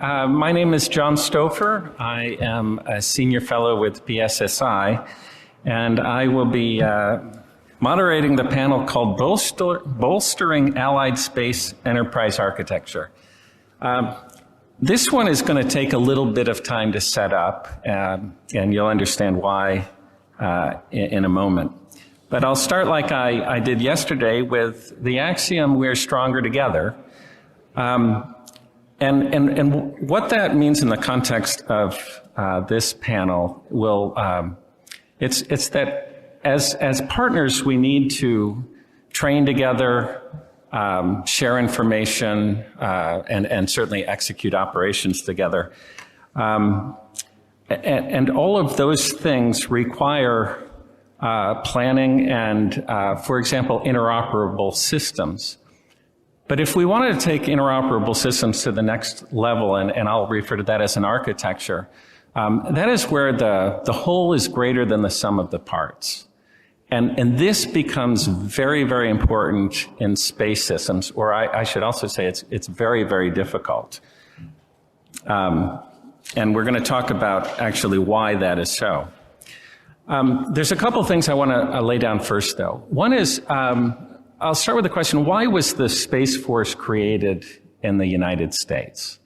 My name is John Stopher. I am a senior fellow with PSSI, and I will be moderating the panel called Bolstering Allied Space Enterprise Architecture. This one is going to take a little bit of time to set up, and you'll understand why in a moment. But I'll start like I did yesterday with the axiom, we're stronger together. And what that means in the context of this panel will, it's that as partners we need to train together, share information, and certainly execute operations together. And all of those things require planning and, for example, interoperable systems. But if we wanted to take interoperable systems to the next level, and I'll refer to that as an architecture, that is where the whole is greater than the sum of the parts. And this becomes very, very important in space systems, or I should also say it's very, very difficult. And we're going to talk about actually why that is so. There's a couple things I want to lay down first, though. One is, I'll start with the question, why was the Space Force created in the United States?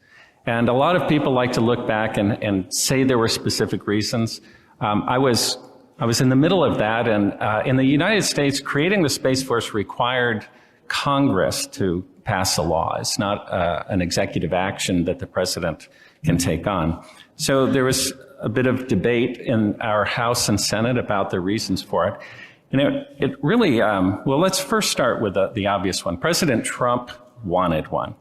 And a lot of people like to look back and say there were specific reasons. I was in the middle of that, and in the United States, creating the Space Force required Congress to pass a law. It's not an executive action that the president can take on. So there was a bit of debate in our House and Senate about the reasons for it. And it really, well, let's first start with the obvious one. President Trump wanted one.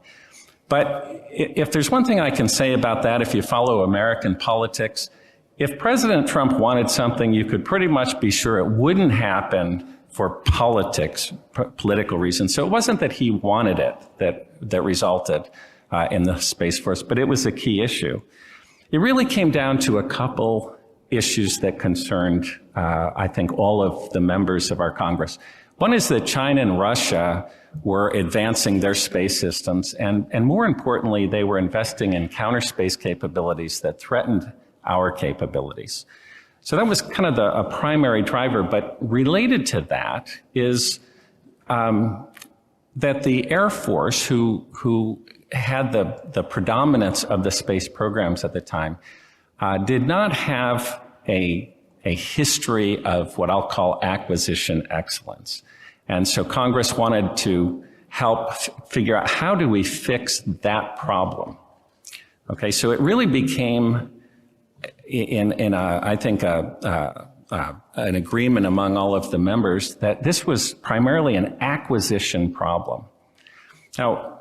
But if there's one thing I can say about that, if you follow American politics, if President Trump wanted something, you could pretty much be sure it wouldn't happen for political reasons. So it wasn't that he wanted it that resulted in the Space Force, but it was a key issue. It really came down to a couple issues that concerned, I think, all of the members of our Congress. One is that China and Russia were advancing their space systems, and more importantly, they were investing in counter space capabilities that threatened our capabilities. So that was kind of a primary driver, but related to that is that the Air Force, who had the predominance of the space programs at the time, did not have a history of what I'll call acquisition excellence. And so Congress wanted to help figure out how do we fix that problem. Okay, so it really became, I think, an agreement among all of the members that this was primarily an acquisition problem. Now,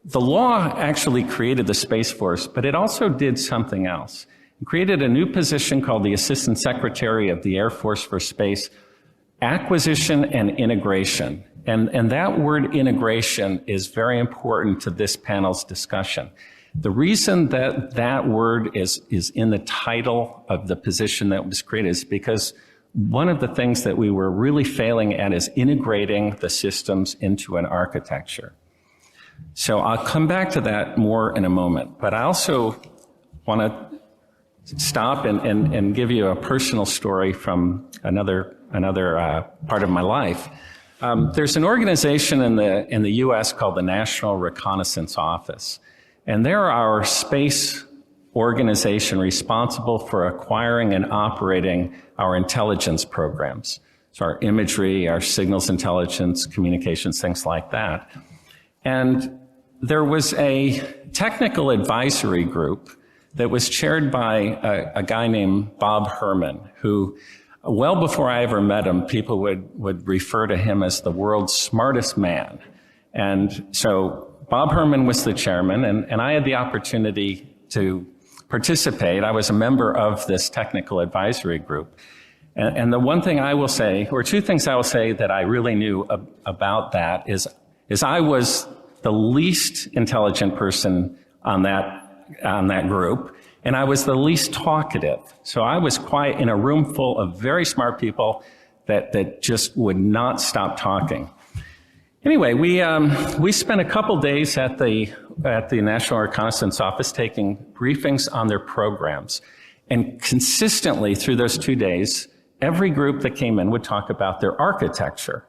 the law actually created the Space Force, but it also did something else. It created a new position called the Assistant Secretary of the Air Force for Space, Acquisition and Integration. And that word integration is very important to this panel's discussion. The reason that word is in the title of the position that was created is because one of the things that we were really failing at is integrating the systems into an architecture. So I'll come back to that more in a moment, but I also want to stop and give you a personal story from another part of my life. There's an organization in the U.S. called the National Reconnaissance Office, and they're our space organization responsible for acquiring and operating our intelligence programs. So our imagery, our signals intelligence, communications, things like that. And there was a technical advisory group that was chaired by a guy named Bob Herman, who, well before I ever met him, people would refer to him as the world's smartest man. And so Bob Herman was the chairman, and I had the opportunity to participate. I was a member of this technical advisory group. And the one thing I will say, or two things I will say that I really knew about that is I was the least intelligent person on that group, and I was the least talkative. So I was quiet in a room full of very smart people that just would not stop talking. Anyway, we spent a couple days at the National Reconnaissance Office taking briefings on their programs. And consistently through those 2 days, every group that came in would talk about their architecture.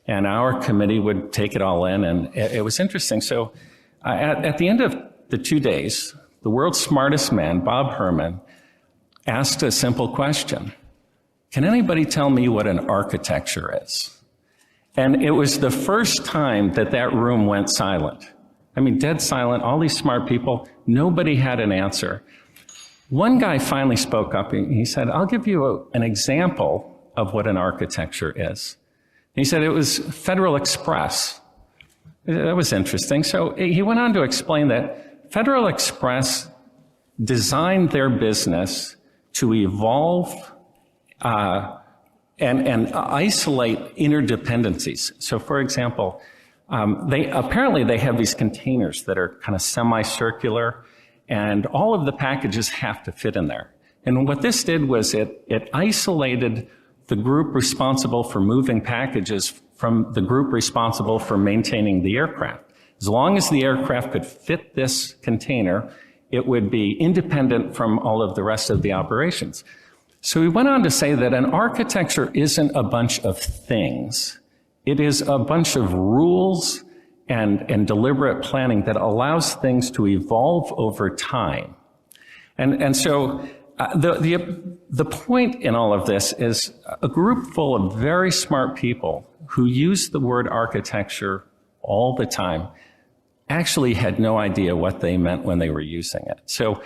And our committee would take it all in, and it was interesting. So at the end of the 2 days, the world's smartest man, Bob Herman, asked a simple question. Can anybody tell me what an architecture is? And it was the first time that that room went silent. I mean, dead silent, all these smart people, nobody had an answer. One guy finally spoke up. He said, I'll give you an example of what an architecture is. He said it was Federal Express. That was interesting. So he went on to explain that Federal Express designed their business to evolve and isolate interdependencies. So, for example, they have these containers that are kind of semicircular, and all of the packages have to fit in there. And what this did was it isolated the group responsible for moving packages from the group responsible for maintaining the aircraft. As long as the aircraft could fit this container, it would be independent from all of the rest of the operations. So he went on to say that an architecture isn't a bunch of things. It is a bunch of rules and deliberate planning that allows things to evolve over time. And so the point in all of this is a group full of very smart people who use the word architecture all the time actually had no idea what they meant when they were using it. So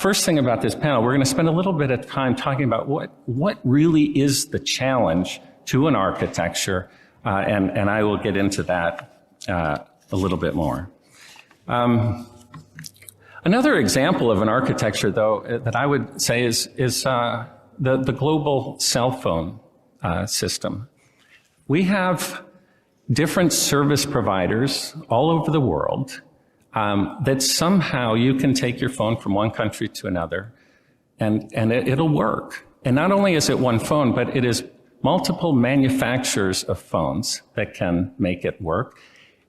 first thing about this panel, we're going to spend a little bit of time talking about what really is the challenge to an architecture, and I will get into that a little bit more. Another example of an architecture, though, that I would say is the global cell phone system. We have different service providers all over the world that somehow you can take your phone from one country to another and it'll work. And not only is it one phone, but it is multiple manufacturers of phones that can make it work.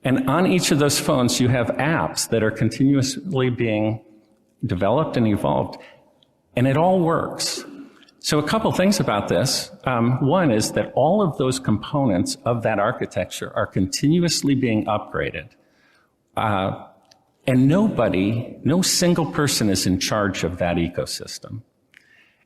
And on each of those phones, you have apps that are continuously being developed and evolved, and it all works. So a couple things about this. One is that all of those components of that architecture are continuously being upgraded. And no single person is in charge of that ecosystem.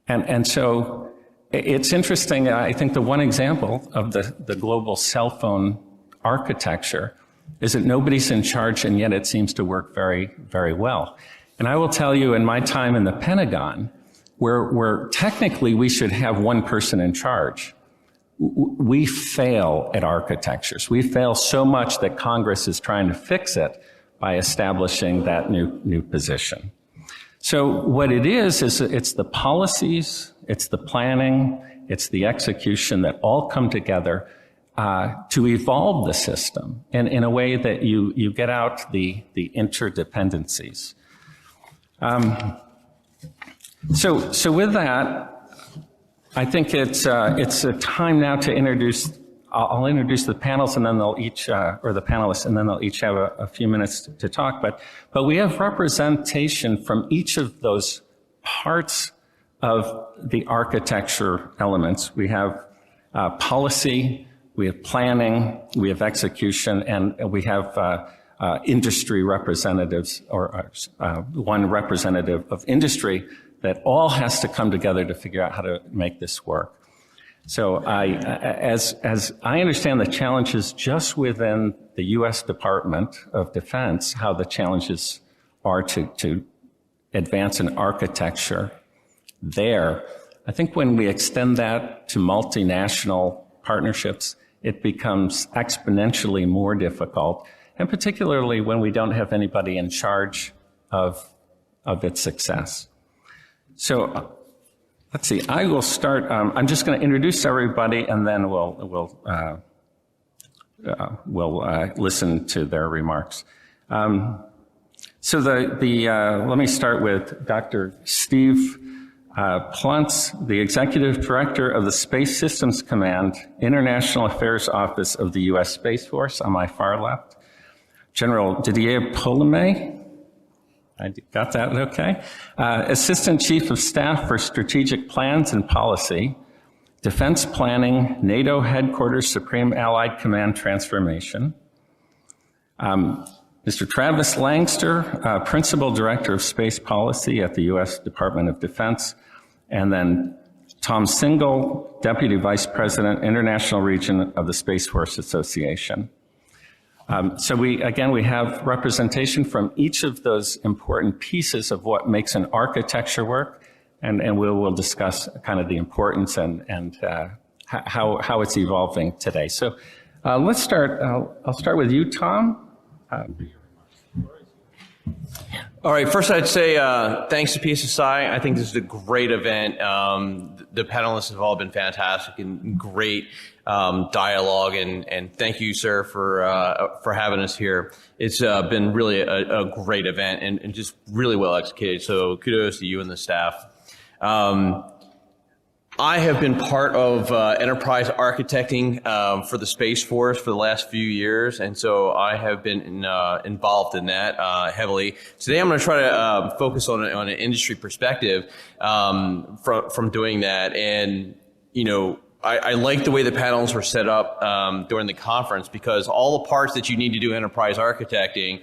And so it's interesting, I think the one example of the global cell phone architecture is that nobody's in charge, and yet it seems to work very, very well. And I will tell you, in my time in the Pentagon, where technically we should have one person in charge, we fail at architectures. We fail so much that Congress is trying to fix it by establishing that new position. So what it is it's the policies, it's the planning, it's the execution that all come together to evolve the system in a way that you get out the interdependencies. So with that, I think it's a time now to introduce. I'll introduce the panels, and then they'll each, or the panelists, and then they'll each have a few minutes to talk. But we have representation from each of those parts of the architecture elements. We have policy, we have planning, we have execution, and we have industry representatives, or one representative of industry that all has to come together to figure out how to make this work. So as I understand the challenges just within the U.S. Department of Defense, how the challenges are to advance an architecture there, I think when we extend that to multinational partnerships, it becomes exponentially more difficult, and particularly when we don't have anybody in charge of its success. So let's see, I will start. I'm just going to introduce everybody, and then we'll listen to their remarks. So let me start with Dr. Steve Pluntze, the Executive Director of the Space Systems Command, International Affairs Office of the U.S. Space Force, on my far left. General Didier Polomé, I got that okay. Assistant Chief of Staff for Strategic Plans and Policy, Defense Planning, NATO Headquarters, Supreme Allied Command Transformation. Mr. Travis Langster, Principal Director of Space Policy at the U.S. Department of Defense. And then Tom Single, Deputy Vice President, International Region of the Space Force Association. So we have representation from each of those important pieces of what makes an architecture work, and we'll discuss kind of the importance and how it's evolving today. So let's start. I'll start with you, Tom. All right, first I'd say thanks to PSSI. I think this is a great event. The panelists have all been fantastic and great dialogue, and thank you, sir, for having us here. It's been really a great event and just really well executed, so kudos to you and the staff. I have been part of enterprise architecting for the Space Force for the last few years, and so I have been involved in that heavily. Today I'm going to try to focus on an industry perspective from doing that. And, you know, I like the way the panels were set up during the conference, because all the parts that you need to do enterprise architecting,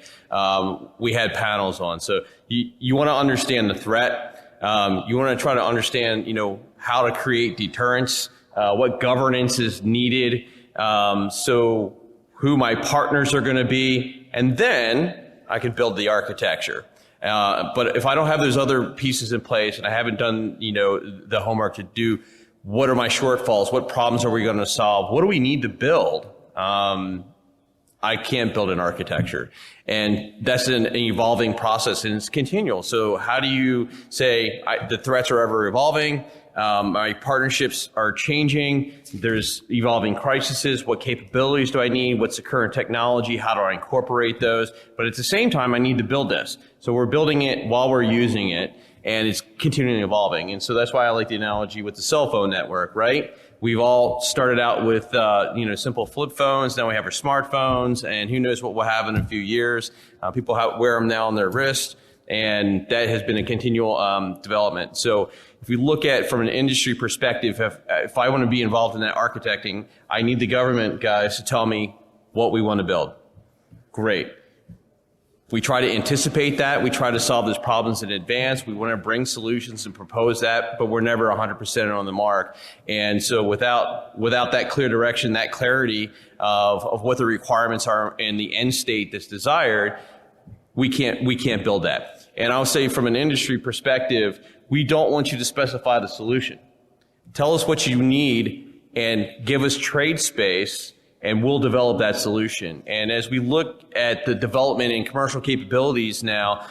we had panels on. So you want to understand the threat. You want to try to understand, you know, how to create deterrence, what governance is needed, so who my partners are going to be, and then I can build the architecture. But if I don't have those other pieces in place and I haven't done, you know, the homework to do what are my shortfalls, what problems are we going to solve, what do we need to build, I can't build an architecture. And that's an evolving process, and it's continual. So how do you say the threats are ever evolving? My partnerships are changing. There's evolving crises. What capabilities do I need? What's the current technology? How do I incorporate those? But at the same time, I need to build this. So we're building it while we're using it, and it's continually evolving. And so that's why I like the analogy with the cell phone network, right? We've all started out with, you know, simple flip phones. Now we have our smartphones, and who knows what we'll have in a few years. People wear them now on their wrist, and that has been a continual development. So if we look at from an industry perspective, if I want to be involved in that architecting, I need the government guys to tell me what we want to build. Great. We try to anticipate that. We try to solve those problems in advance. We want to bring solutions and propose that, but we're never 100% on the mark. And so without that clear direction, that clarity of what the requirements are and the end state that's desired, we can't build that. And I'll say from an industry perspective, we don't want you to specify the solution. Tell us what you need and give us trade space, and we'll develop that solution. And as we look at the development in commercial capabilities now,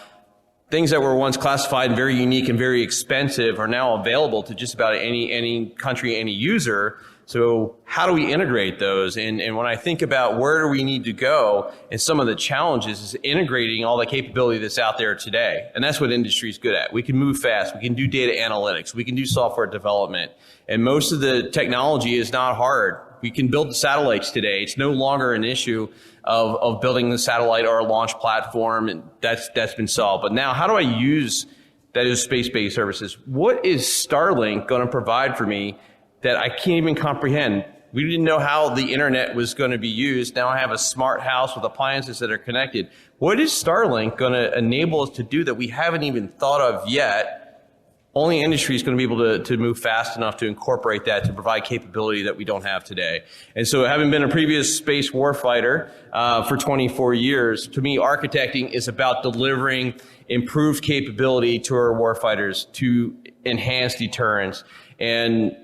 things that were once classified very unique and very expensive are now available to just about any country, any user. So how do we integrate those? And when I think about where do we need to go, and some of the challenges is integrating all the capability that's out there today. And that's what industry is good at. We can move fast. We can do data analytics. We can do software development. And most of the technology is not hard. We can build the satellites today. It's no longer an issue of building the satellite or a launch platform, and that's been solved. But now, how do I use those space-based services? What is Starlink going to provide for me that I can't even comprehend? We didn't know how the internet was going to be used. Now I have a smart house with appliances that are connected. What is Starlink going to enable us to do that we haven't even thought of yet? Only industry is going to be able to move fast enough to incorporate that to provide capability that we don't have today. And so having been a previous space warfighter for 24 years, to me architecting is about delivering improved capability to our warfighters to enhance deterrence. And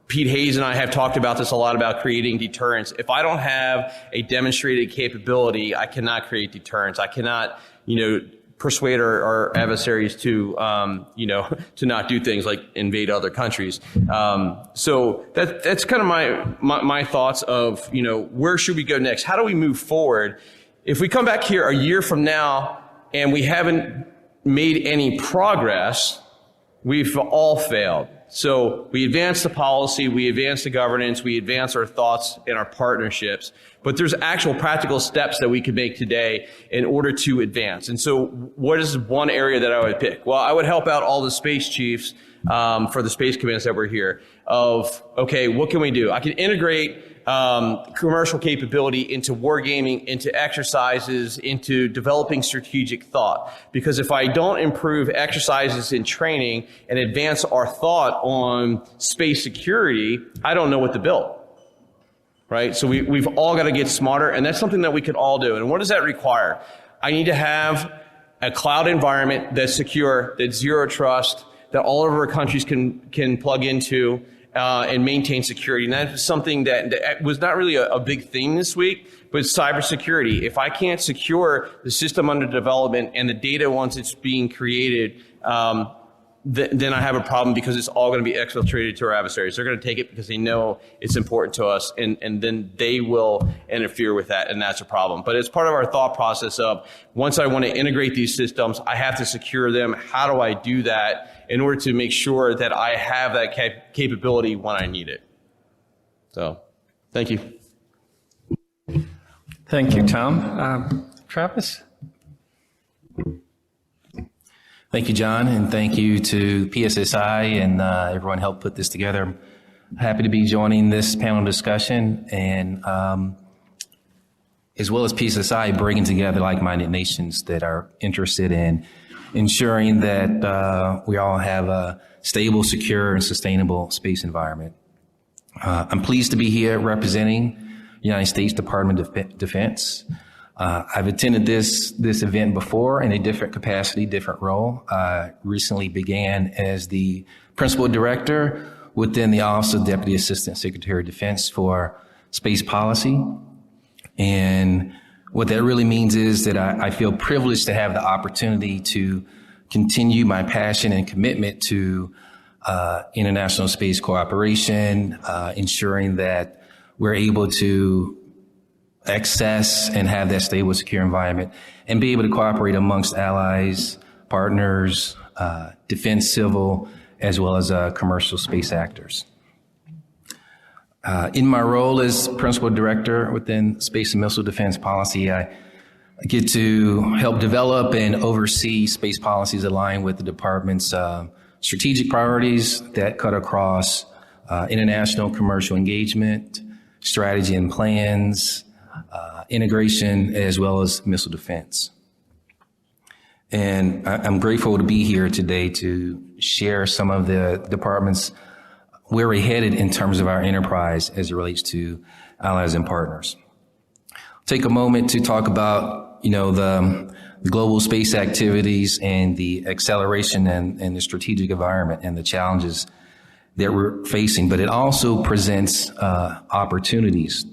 Pete Hayes and I have talked about this a lot, about creating deterrence. If I don't have a demonstrated capability, I cannot create deterrence. I cannot, you know, persuade our adversaries to, you know, to not do things like invade other countries. So that's kind of my thoughts of, you know, where should we go next? How do we move forward? If we come back here a year from now and we haven't made any progress, we've all failed. So we advance the policy, we advance the governance, we advance our thoughts and our partnerships, but there's actual practical steps that we could make today in order to advance. And so what is one area that I would pick? Well, I would help out all the space chiefs for the space commands that were here of, okay, what can we do? I can integrate commercial capability into wargaming, into exercises, into developing strategic thought. Because if I don't improve exercises and training and advance our thought on space security, I don't know what to build. Right? So we've all got to get smarter, and that's something that we could all do. And what does that require? I need to have a cloud environment that's secure, that's zero trust, that all of our countries can plug into, and maintain security. And that's something that was not really a big theme this week, but cybersecurity. If I can't secure the system under development and the data once it's being created, then I have a problem, because it's all going to be exfiltrated to our adversaries. They're going to take it because they know it's important to us, and then they will interfere with that, and that's a problem. But it's part of our thought process of, once I want to integrate these systems, I have to secure them. How do I do that in order to make sure that I have that capability when I need it? So, thank you. Thank you, Tom. Travis? Thank you, John, and thank you to PSSI and everyone helped put this together. I'm happy to be joining this panel discussion, and as well as PSSI, bringing together like-minded nations that are interested in ensuring that we all have a stable, secure, and sustainable space environment. I'm pleased to be here representing the United States Department of Defense. I've attended this event before in a different capacity, different role. Recently began as the principal director within the Office of Deputy Assistant Secretary of Defense for Space Policy. And what that really means is that I feel privileged to have the opportunity to continue my passion and commitment to international space cooperation, ensuring that we're able to access and have that stable, secure environment, and be able to cooperate amongst allies, partners, defense, civil, as well as commercial space actors. In my role as principal director within Space and Missile Defense Policy, I get to help develop and oversee space policies aligned with the department's strategic priorities that cut across international commercial engagement, strategy and plans, integration, as well as missile defense. And I'm grateful to be here today to share some of the department's where we're headed in terms of our enterprise as it relates to allies and partners. Take a moment to talk about, the global space activities and the acceleration and the strategic environment and the challenges that we're facing, but it also presents opportunities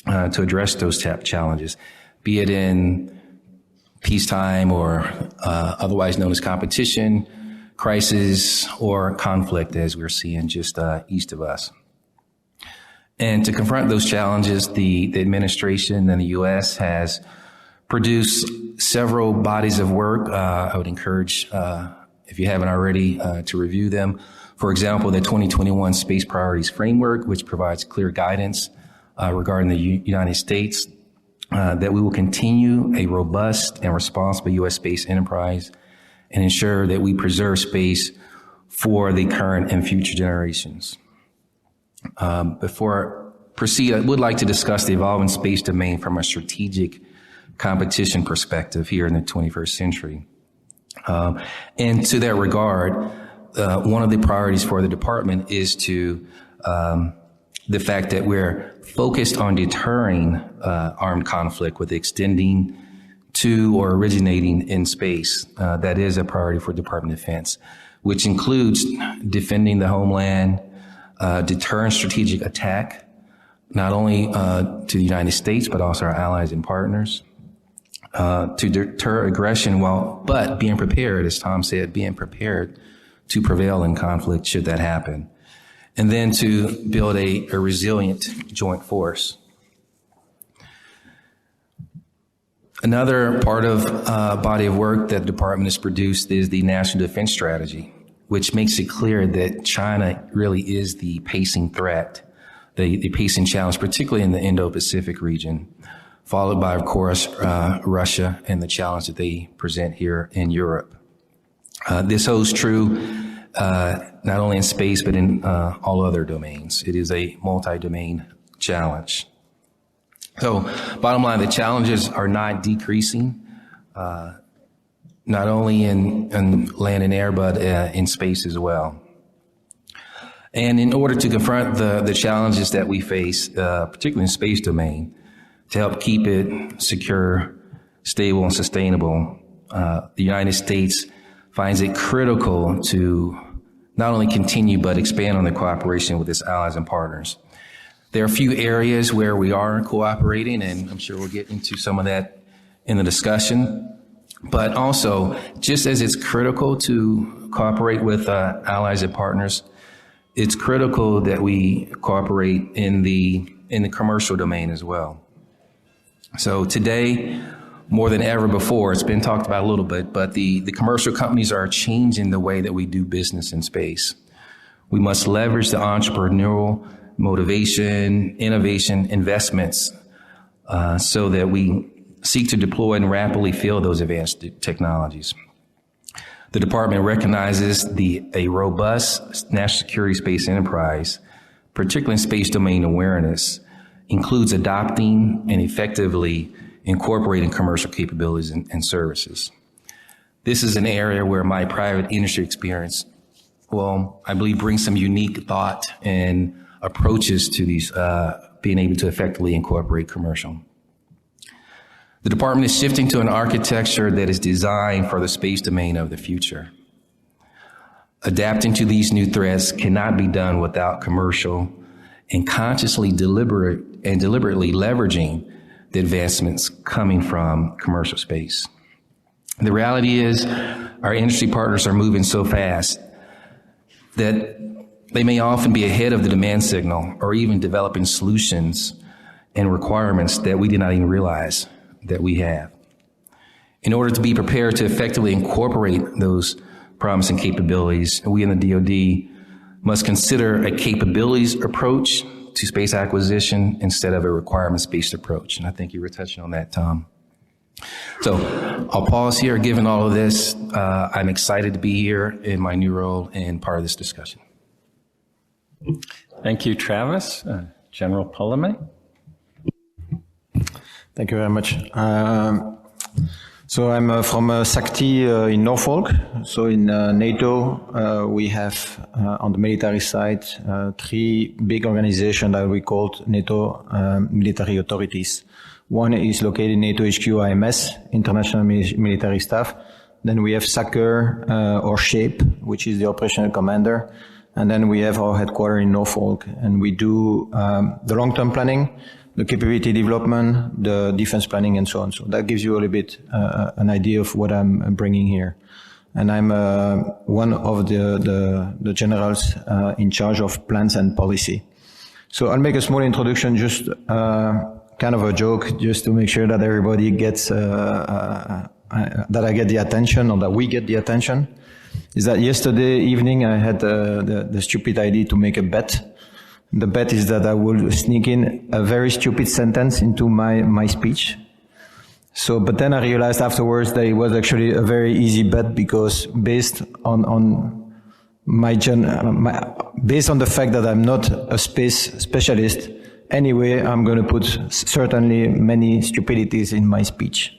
to address those challenges, be it in peacetime or otherwise known as competition, crisis, or conflict, as we're seeing just east of us. And to confront those challenges, the administration and the U.S. has produced several bodies of work. I would encourage, if you haven't already, to review them. For example, the 2021 Space Priorities Framework, which provides clear guidance regarding the United States, that we will continue a robust and responsible U.S. space enterprise and ensure that we preserve space for the current and future generations. Before I proceed, I would like to discuss the evolving space domain from a strategic competition perspective here in the 21st century. And to that regard, one of the priorities for the department is to the fact that we're focused on deterring armed conflict with extending to or originating in space. That is a priority for Department of Defense, which includes defending the homeland, deterring strategic attack, not only to the United States, but also our allies and partners, to deter aggression but being prepared, as Tom said, being prepared to prevail in conflict should that happen. And then to build a resilient joint force. Another part of body of work that the department has produced is the National Defense Strategy, which makes it clear that China really is the pacing threat, the pacing challenge, particularly in the Indo-Pacific region, followed by, of course, Russia and the challenge that they present here in Europe. This holds true not only in space, but in all other domains. It is a multi-domain challenge. So bottom line, the challenges are not decreasing, not only in land and air, but in space as well. And in order to confront the challenges that we face, particularly in space domain, to help keep it secure, stable, and sustainable, the United States finds it critical to not only continue but expand on the cooperation with its allies and partners. There are a few areas where we are cooperating, and I'm sure we'll get into some of that in the discussion. But also, just as it's critical to cooperate with allies and partners, it's critical that we cooperate in the commercial domain as well. So today, more than ever before, it's been talked about a little bit, but the commercial companies are changing the way that we do business in space. We must leverage the entrepreneurial motivation, innovation, investments, so that we seek to deploy and rapidly field those advanced technologies. The department recognizes a robust national security space enterprise, particularly in space domain awareness, includes adopting and effectively incorporating commercial capabilities and services. This is an area where my private industry experience, well, I believe brings some unique thought and approaches to these, being able to effectively incorporate commercial. The department is shifting to an architecture that is designed for the space domain of the future. Adapting to these new threats cannot be done without commercial and consciously deliberately leveraging the advancements coming from commercial space. The reality is our industry partners are moving so fast that they may often be ahead of the demand signal or even developing solutions and requirements that we did not even realize that we have. In order to be prepared to effectively incorporate those promising capabilities, we in the DoD must consider a capabilities approach to space acquisition instead of a requirements-based approach. And I think you were touching on that, Tom. So I'll pause here. Given all of this, I'm excited to be here in my new role and part of this discussion. Thank you, Travis. General Polomé. Thank you very much. So I'm from Sakti in Norfolk. So in NATO, we have on the military side 3 big organizations that we call NATO military authorities. One is located in NATO HQ IMS, International Military Staff. Then we have SACEUR or SHAPE, which is the operational commander. And then we have our headquarters in Norfolk, and we do the long-term planning, the capability development, the defense planning, and so on. So that gives you a little bit an idea of what I'm bringing here. And I'm one of the generals in charge of plans and policy. So I'll make a small introduction, just kind of a joke, just to make sure that everybody gets, that I get the attention, or that we get the attention. Is that yesterday evening I had the stupid idea to make a bet. The bet is that I will sneak in a very stupid sentence into my speech. So, but then I realized afterwards that it was actually a very easy bet, because based on based on the fact that I'm not a space specialist, anyway, I'm going to put certainly many stupidities in my speech.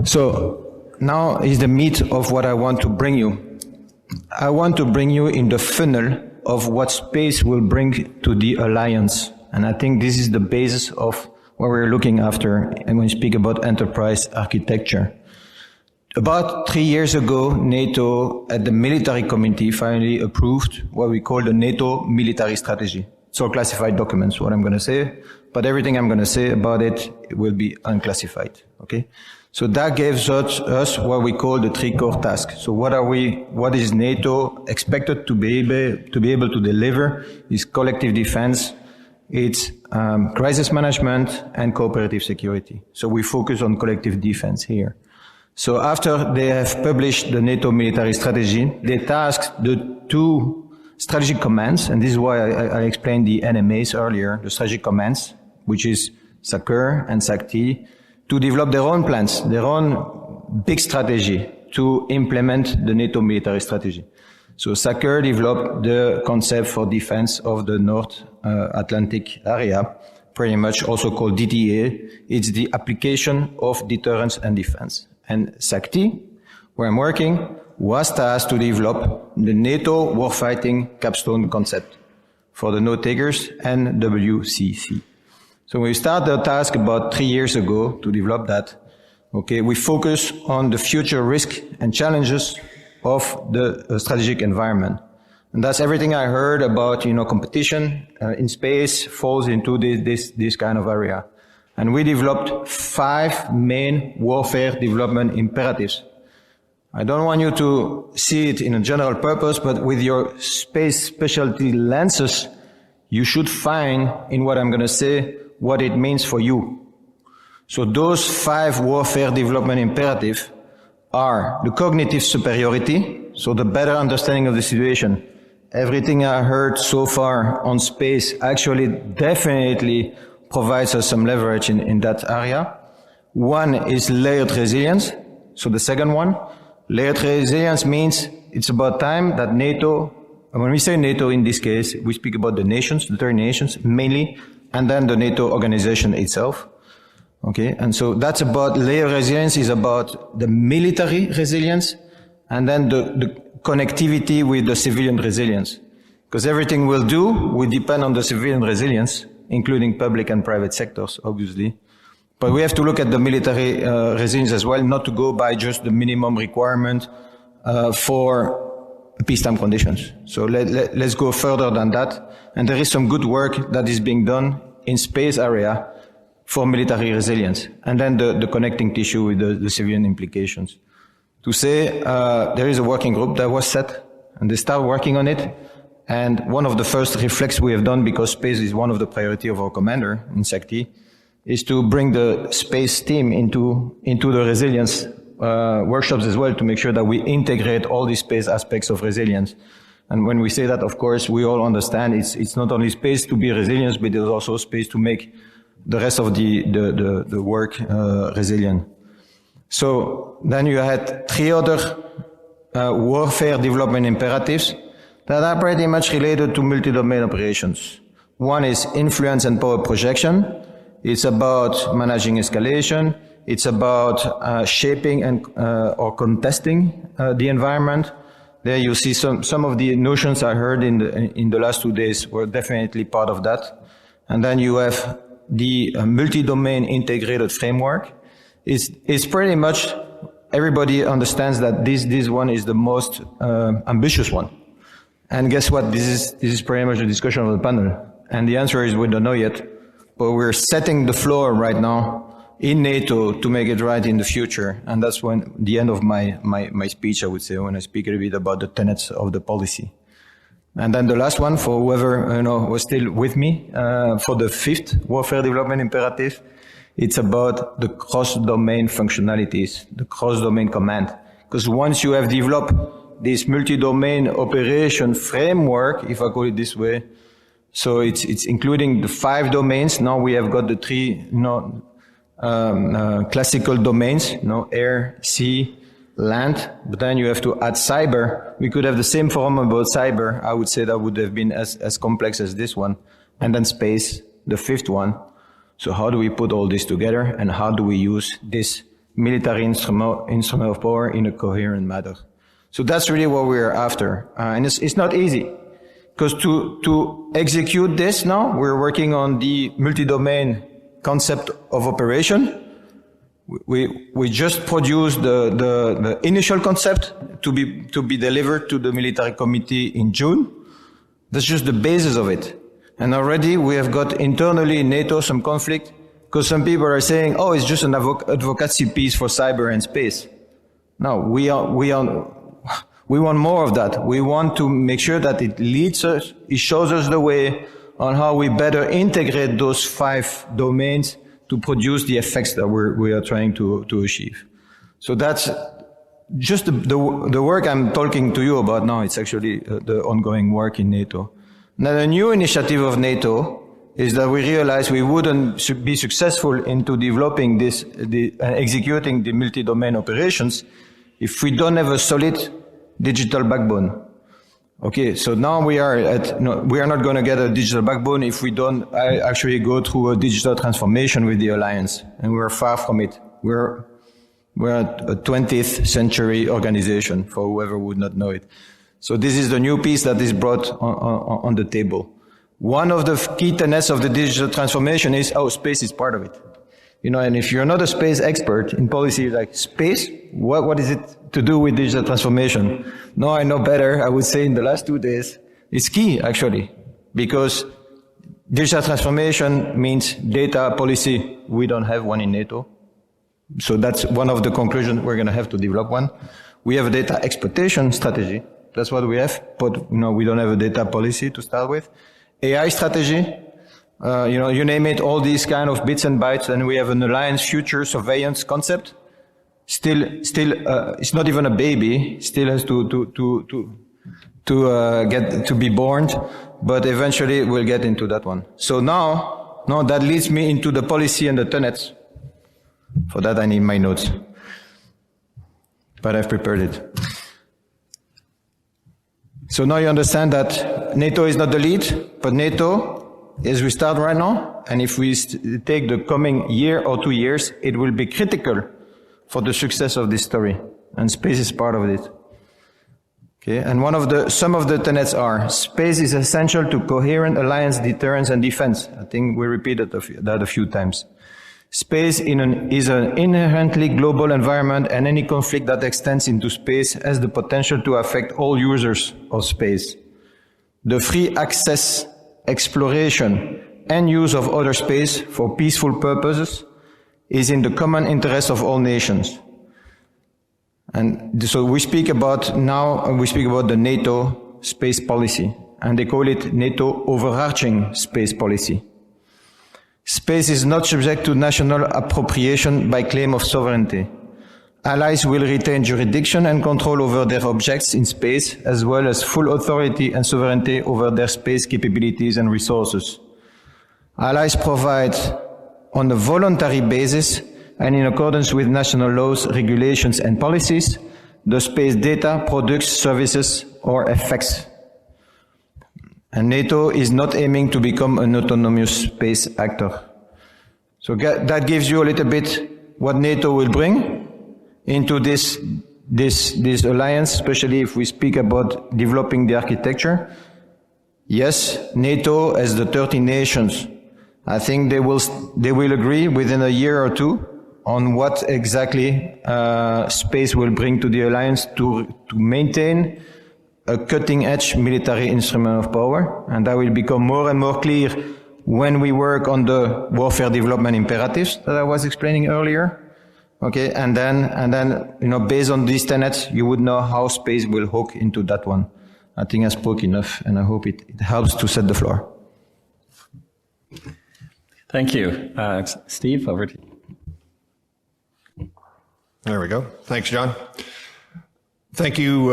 So now is the meat of what I want to bring you. I want to bring you in the funnel of what space will bring to the alliance. And I think this is the basis of what we're looking after and when we speak about enterprise architecture. About 3 years ago, NATO at the military committee finally approved what we call the NATO military strategy. It's all classified documents, what I'm going to say, but everything I'm going to say about it will be unclassified. Okay? So that gives us what we call the 3 core tasks. So what is NATO expected to be able to deliver is collective defense, it's crisis management, and cooperative security. So we focus on collective defense here. So after they have published the NATO military strategy, they tasked the two strategic commands, and this is why I explained the NMAs earlier, the strategic commands, which is SACEUR and SACT, to develop their own plans, their own big strategy to implement the NATO military strategy. So SACEUR developed the concept for defense of the North Atlantic area, pretty much also called Didier. It's the application of deterrence and defense. And SACT, where I'm working, was tasked to develop the NATO warfighting capstone concept for the note takers and WCC. So we started the task about 3 years ago to develop that. Okay, we focus on the future risk and challenges of the strategic environment. And that's everything I heard about, competition in space falls into this kind of area. And we developed 5 main warfare development imperatives. I don't want you to see it in a general purpose, but with your space specialty lenses, you should find in what I'm going to say what it means for you. So those 5 warfare development imperatives are the cognitive superiority, so the better understanding of the situation. Everything I heard so far on space actually definitely provides us some leverage in that area. One is layered resilience. So the second one, layered resilience means it's about time that NATO, when we say NATO in this case, we speak about the nations, the 30 nations mainly, and then the NATO organization itself. Okay, and so that's about layered resilience is about the military resilience and then the connectivity with the civilian resilience. Because everything we'll do will depend on the civilian resilience, including public and private sectors, obviously. But we have to look at the military resilience as well, not to go by just the minimum requirement for peacetime conditions. So let's go further than that. And there is some good work that is being done in space area for military resilience. And then the connecting tissue with the civilian implications. To say there is a working group that was set, and they start working on it. And one of the first reflex we have done, because space is one of the priority of our commander in SACT, is to bring the space team into the resilience workshops as well, to make sure that we integrate all these space aspects of resilience. And when we say that, of course, we all understand it's not only space to be resilient, but there's also space to make the rest of the work resilient. So then you had 3 other warfare development imperatives that are pretty much related to multi-domain operations. One is influence and power projection. It's about managing escalation. It's about shaping and or contesting the environment. There you see some of the notions I heard in the last 2 days were definitely part of that. And then you have the multi-domain integrated framework. It's pretty much everybody understands that this one is the most ambitious one. And guess what? This is pretty much the discussion of the panel. And the answer is we don't know yet, but we're setting the floor right now in NATO to make it right in the future. And that's when the end of my speech, I would say, when I speak a little bit about the tenets of the policy. And then the last one, for whoever was still with me, for the 5th warfare development imperative, it's about the cross-domain functionalities, the cross-domain command. Because once you have developed this multi-domain operation framework, if I call it this way, so it's including the 5 domains. Now we have got the 3 classical domains, air, sea, land, but then you have to add cyber. We could have the same forum about cyber. I would say that would have been as complex as this one. And then space, the 5th one. So how do we put all this together, and how do we use this military instrument of power in a coherent manner? So that's really what we're after. And it's not easy, because to execute this now, we're working on the multi-domain concept of operation. We just produced the initial concept to be delivered to the military committee in June. That's just the basis of it. And already we have got internally in NATO some conflict, because some people are saying, oh, it's just an advocacy piece for cyber and space. No, we want more of that. We want to make sure that it leads us, it shows us the way on how we better integrate those 5 domains to produce the effects that we are trying to achieve. So that's just the work I'm talking to you about now. It's actually the ongoing work in NATO. Now, the new initiative of NATO is that we realize we wouldn't be successful into developing executing the multi-domain operations if we don't have a solid digital backbone. Okay, so now we are not going to get a digital backbone if we don't actually go through a digital transformation with the alliance, and we're far from it. We're a 20th century organization, for whoever would not know it. So this is the new piece that is brought on the table. One of the key tenets of the digital transformation is, space is part of it. And if you're not a space expert in policy, like space, what is it to do with digital transformation? No, I know better. I would say in the last 2 days, it's key actually, because digital transformation means data policy. We don't have one in NATO. So that's one of the conclusions. We're going to have to develop one. We have a data exploitation strategy. That's what we have, but we don't have a data policy to start with. AI strategy, you name it, all these kind of bits and bytes, and we have an alliance future surveillance concept. Still, it's not even a baby. Still has to get to be born, but eventually we'll get into that one. So now that leads me into the policy and the tenets. For that, I need my notes, but I've prepared it. So now you understand that NATO is not the lead, but NATO, as we start right now, and if we take the coming year or 2 years, it will be critical for the success of this story, and space is part of it. Okay, and some of the tenets are: space is essential to coherent alliance, deterrence, and defense. I think we repeated that a few times. Space is an inherently global environment, and any conflict that extends into space has the potential to affect all users of space. The free access, exploration, and use of outer space for peaceful purposes is in the common interest of all nations. And so we speak about the NATO space policy, and they call it NATO overarching space policy. Space is not subject to national appropriation by claim of sovereignty. Allies will retain jurisdiction and control over their objects in space, as well as full authority and sovereignty over their space capabilities and resources. Allies provide on a voluntary basis and in accordance with national laws, regulations, and policies, the space data, products, services, or effects. And NATO is not aiming to become an autonomous space actor. So that gives you a little bit what NATO will bring into this alliance, especially if we speak about developing the architecture. Yes, NATO as the 30 nations, I think they will agree within a year or two on what exactly space will bring to the alliance to maintain a cutting-edge military instrument of power, and that will become more and more clear when we work on the warfare development imperatives that I was explaining earlier. Okay, and then based on these tenets, you would know how space will hook into that one. I think I spoke enough, and I hope it helps to set the floor. Thank you. Steve, over to you. There we go. Thanks, John. Thank you,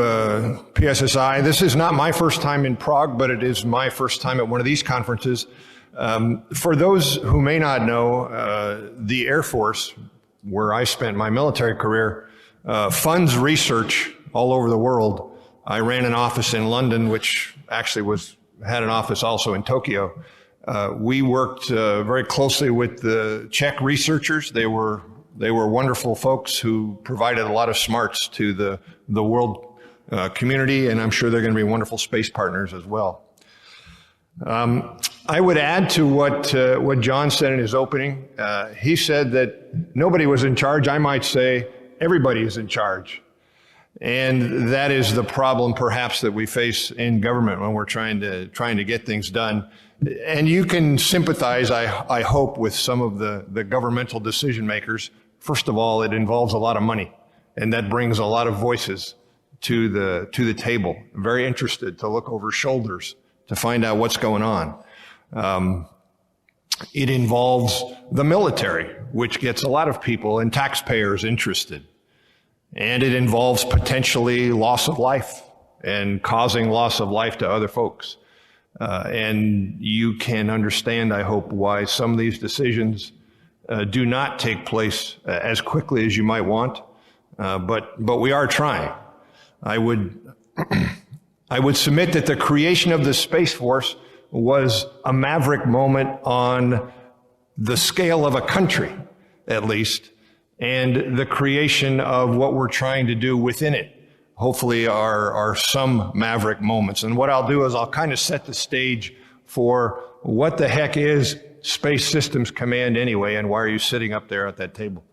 PSSI. This is not my first time in Prague, but it is my first time at one of these conferences. For those who may not know, the Air Force, where I spent my military career, funds research all over the world. I ran an office in London, which actually had an office also in Tokyo. We worked very closely with the Czech researchers. They were wonderful folks who provided a lot of smarts to the world community, and I'm sure they're going to be wonderful space partners as well. I would add to what John said in his opening. He said that nobody was in charge. I might say everybody is in charge. And that is the problem perhaps that we face in government when we're trying to get things done. And you can sympathize, I hope, with some of the governmental decision makers. First of all, it involves a lot of money, and that brings a lot of voices to the table. Very interested to look over shoulders to find out what's going on. It involves the military, which gets a lot of people and taxpayers interested. and it involves potentially loss of life and causing loss of life to other folks. And you can understand, I hope, why some of these decisions do not take place as quickly as you might want, but we are trying. I would submit that the creation of the Space Force was a maverick moment on the scale of a country, at least, and the creation of what we're trying to do within it, hopefully are some maverick moments. And what I'll do is I'll kind of set the stage for what the heck is Space Systems Command anyway, and why are you sitting up there at that table?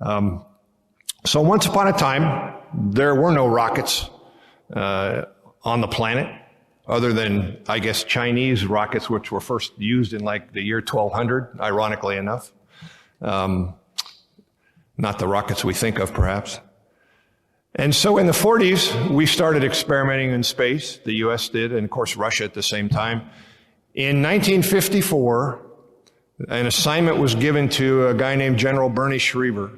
So once upon a time, there were no rockets on the planet, other than, I guess, Chinese rockets, which were first used in like the year 1200, ironically enough. Not the rockets we think of, perhaps. And so in the 40s, we started experimenting in space. The U.S. did, and of course Russia at the same time. In 1954, an assignment was given to a guy named General Bernie Schriever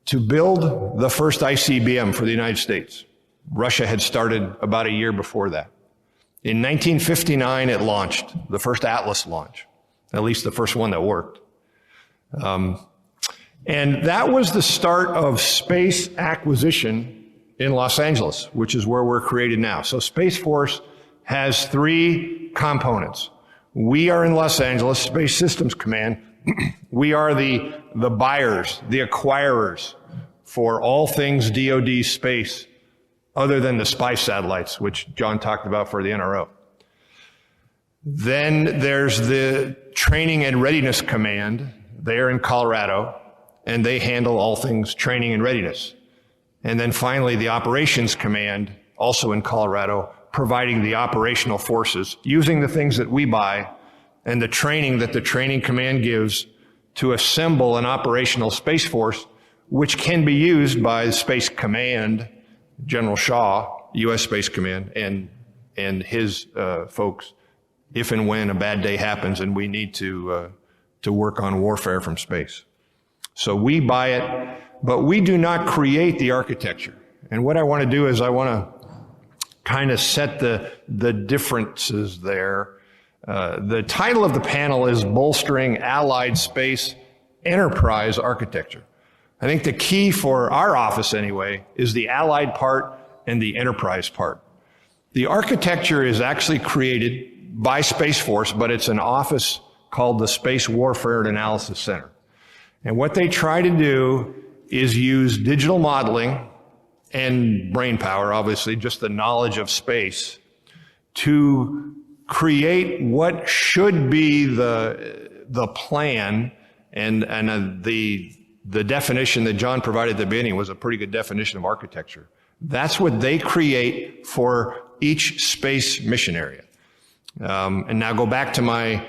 to build the first ICBM for the United States. Russia had started about a year before that. In 1959, it launched, the first Atlas launch, at least the first one that worked. And that was the start of space acquisition in Los Angeles, which is where we're created now. So Space Force has three components. We are in Los Angeles, Space Systems Command. We are the buyers, the acquirers for all things DoD space, other than the spy satellites, which John talked about for the NRO. Then there's the Training and Readiness Command. They're in Colorado, and they handle all things training and readiness. And then finally, the Operations Command, also in Colorado, providing the operational forces, using the things that we buy and the training that the Training Command gives to assemble an operational Space Force, which can be used by the Space Command, General Shaw, U.S. Space Command, and his folks, if and when a bad day happens and we need to work on warfare from space. So we buy it, but we do not create the architecture. And what I want to do is I want to kind of set the differences there. The title of the panel is Bolstering Allied Space Enterprise Architecture. I think the key for our office anyway is the allied part and the enterprise part. The architecture is actually created by Space Force, but it's an office called the Space Warfare and Analysis Center. And what they try to do is use digital modeling and brain power, obviously, just the knowledge of space, to create what should be the plan, and the definition that John provided at the beginning was a pretty good definition of architecture. That's what they create for each space mission area. And now go back to my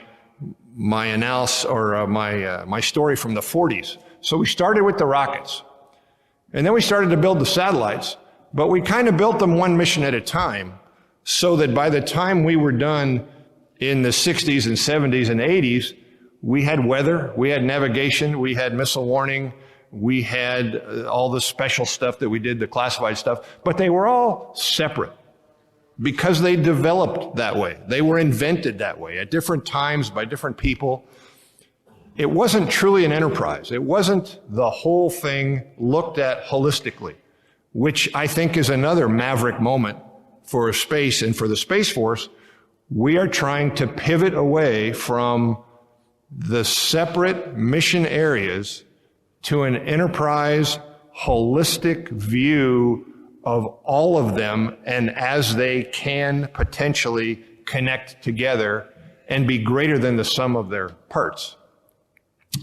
analysis, or my story from the 40s. So we started with the rockets, and then we started to build the satellites, but we kind of built them one mission at a time, so that by the time we were done in the 60s and 70s and 80s, we had weather, we had navigation, we had missile warning, we had all the special stuff that we did, the classified stuff, but they were all separate because they developed that way. They were invented that way at different times by different people. It wasn't truly an enterprise. It wasn't the whole thing looked at holistically, which I think is another maverick moment for space and for the Space Force. We are trying to pivot away from the separate mission areas to an enterprise, holistic view of all of them, and as they can potentially connect together and be greater than the sum of their parts.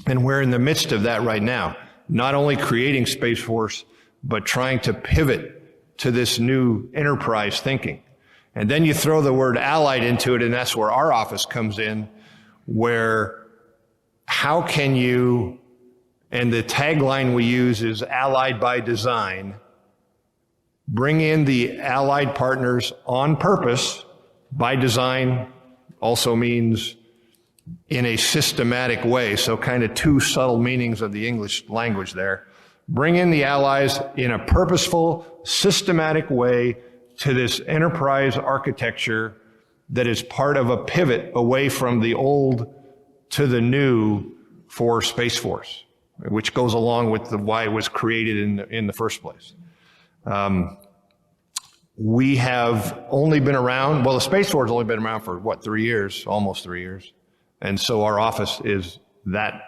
And we're in the midst of that right now, not only creating Space Force, but trying to pivot to this new enterprise thinking. And then you throw the word allied into it, and that's where our office comes in, where how can you, and the tagline we use is allied by design, bring in the allied partners on purpose. By design also means in a systematic way, so kind of two subtle meanings of the English language there. Bring in the allies in a purposeful, systematic way to this enterprise architecture that is part of a pivot away from the old to the new for Space Force, which goes along with why it was created in the first place. We have only been around, well, the Space Force has only been around for, 3 years, almost 3 years. And so our office is that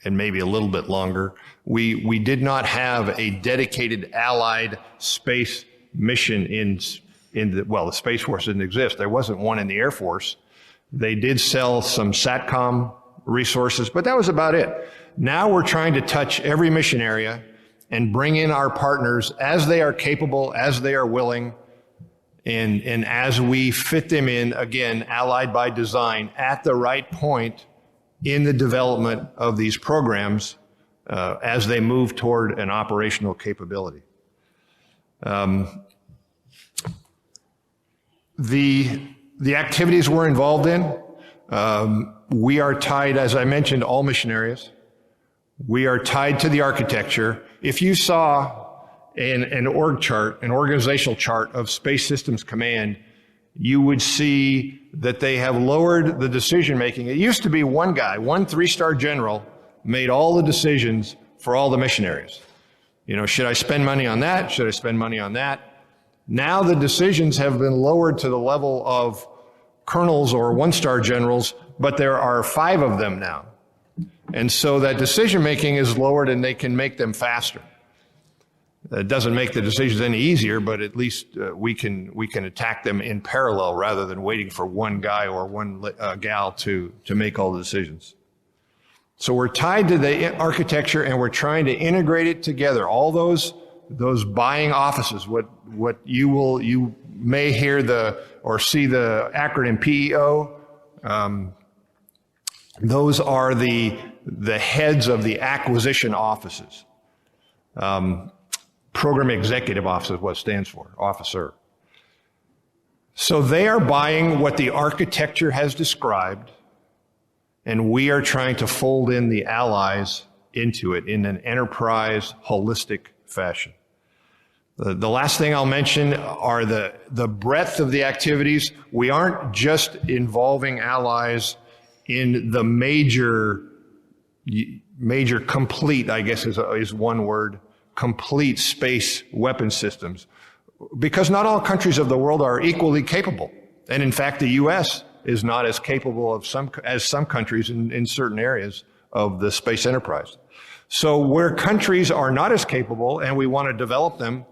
and maybe a little bit longer. We did not have a dedicated allied space mission the Space Force didn't exist. There wasn't one in the Air Force. They did sell some SATCOM resources, but that was about it. Now we're trying to touch every mission area and bring in our partners as they are capable, as they are willing, and as we fit them in, again, allied by design, at the right point in the development of these programs as they move toward an operational capability. The activities we're involved in, we are tied, as I mentioned, all mission areas. We are tied to the architecture. If you saw an org chart, an organizational chart of Space Systems Command, you would see that they have lowered the decision making. It used to be one guy, one 3-star general, made all the decisions for all the mission areas. You know, should I spend money on that? Should I spend money on that? Now the decisions have been lowered to the level of colonels or 1-star generals, but there are 5 of them now. And so that decision making is lowered and they can make them faster. It doesn't make the decisions any easier, but at least we can attack them in parallel rather than waiting for one guy or one gal to make all the decisions. So we're tied to the architecture and we're trying to integrate it together. All those buying offices, what you may hear or see the acronym PEO. Those are the heads of the acquisition offices. Program Executive Office is what it stands for, officer. So they are buying what the architecture has described, and we are trying to fold in the allies into it in an enterprise, holistic fashion. The last thing I'll mention are the breadth of the activities. We aren't just involving allies in the major complete, I guess is one word, complete space weapon systems, because not all countries of the world are equally capable. And in fact, the U.S. is not as capable as some countries in certain areas of the space enterprise. So where countries are not as capable and we want to develop them,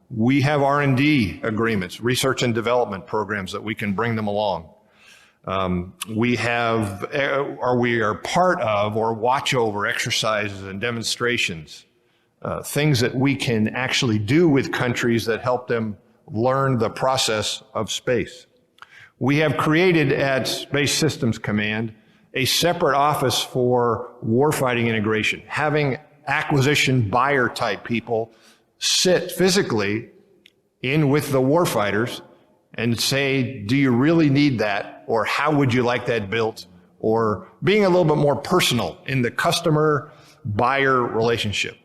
we have R&D agreements, research and development programs that we can bring them along. We are part of or watch over exercises and demonstrations, things that we can actually do with countries that help them learn the process of space. We have created at Space Systems Command a separate office for warfighting integration, having acquisition buyer type people sit physically in with the warfighters and say, do you really need that? Or how would you like that built? Or being a little bit more personal in the customer-buyer relationship.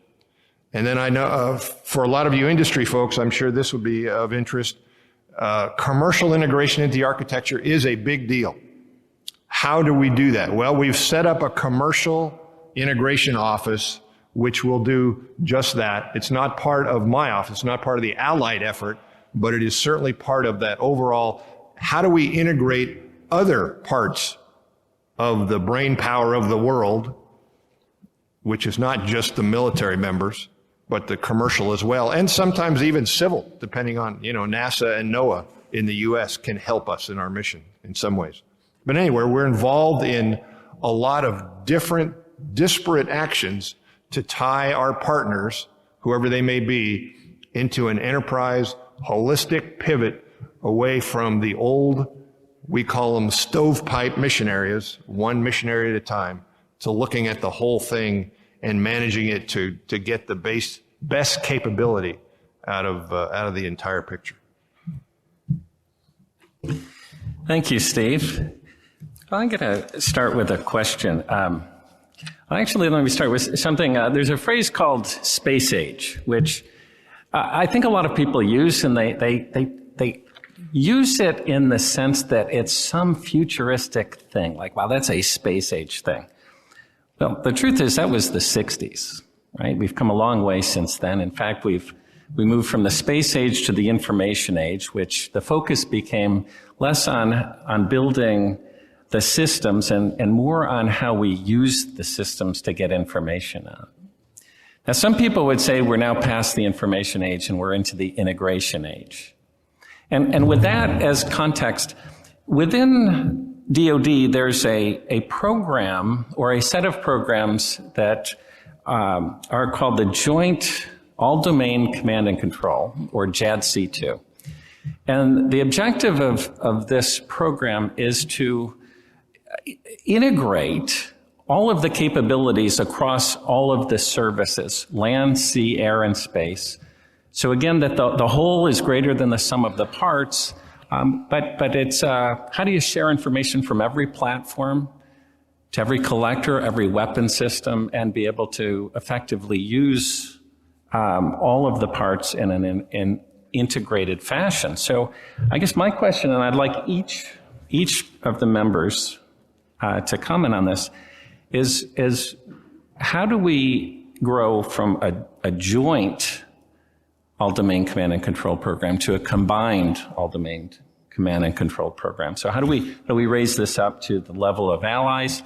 And then I know for a lot of you industry folks, I'm sure this would be of interest. Commercial integration into the architecture is a big deal. How do we do that? Well, we've set up a commercial integration office which will do just that. It's not part of my office, it's not part of the allied effort, but it is certainly part of that overall, how do we integrate other parts of the brain power of the world, which is not just the military members, but the commercial as well, and sometimes even civil, depending on, NASA and NOAA in the U.S. can help us in our mission in some ways. But anyway, we're involved in a lot of different, disparate actions to tie our partners, whoever they may be, into an enterprise, holistic pivot away from the old, we call them stovepipe mission areas, one mission area at a time, to looking at the whole thing and managing it to get the best capability out of the entire picture. Thank you, Steve. I'm going to start with a question. Actually, let me start with something. There's a phrase called space age, which I think a lot of people use, and they use it in the sense that it's some futuristic thing, like, wow, that's a space age thing. Well, the truth is that was the 60s, right? We've come a long way since then. In fact, we moved from the space age to the information age, which the focus became less on building the systems and more on how we use the systems to get information out. Now, some people would say we're now past the information age and we're into the integration age. And with that as context, within DoD, there's a program or a set of programs that are called the Joint All-Domain Command and Control, or JADC2. And the objective of this program is to integrate all of the capabilities across all of the services, land, sea, air, and space. So again, that the whole is greater than the sum of the parts, but it's how do you share information from every platform to every collector, every weapon system, and be able to effectively use all of the parts in an integrated fashion. So I guess my question, and I'd like each of the members to comment on this, is how do we grow from a joint all-domain command and control program to a combined all-domain command and control program? So how do we raise this up to the level of allies?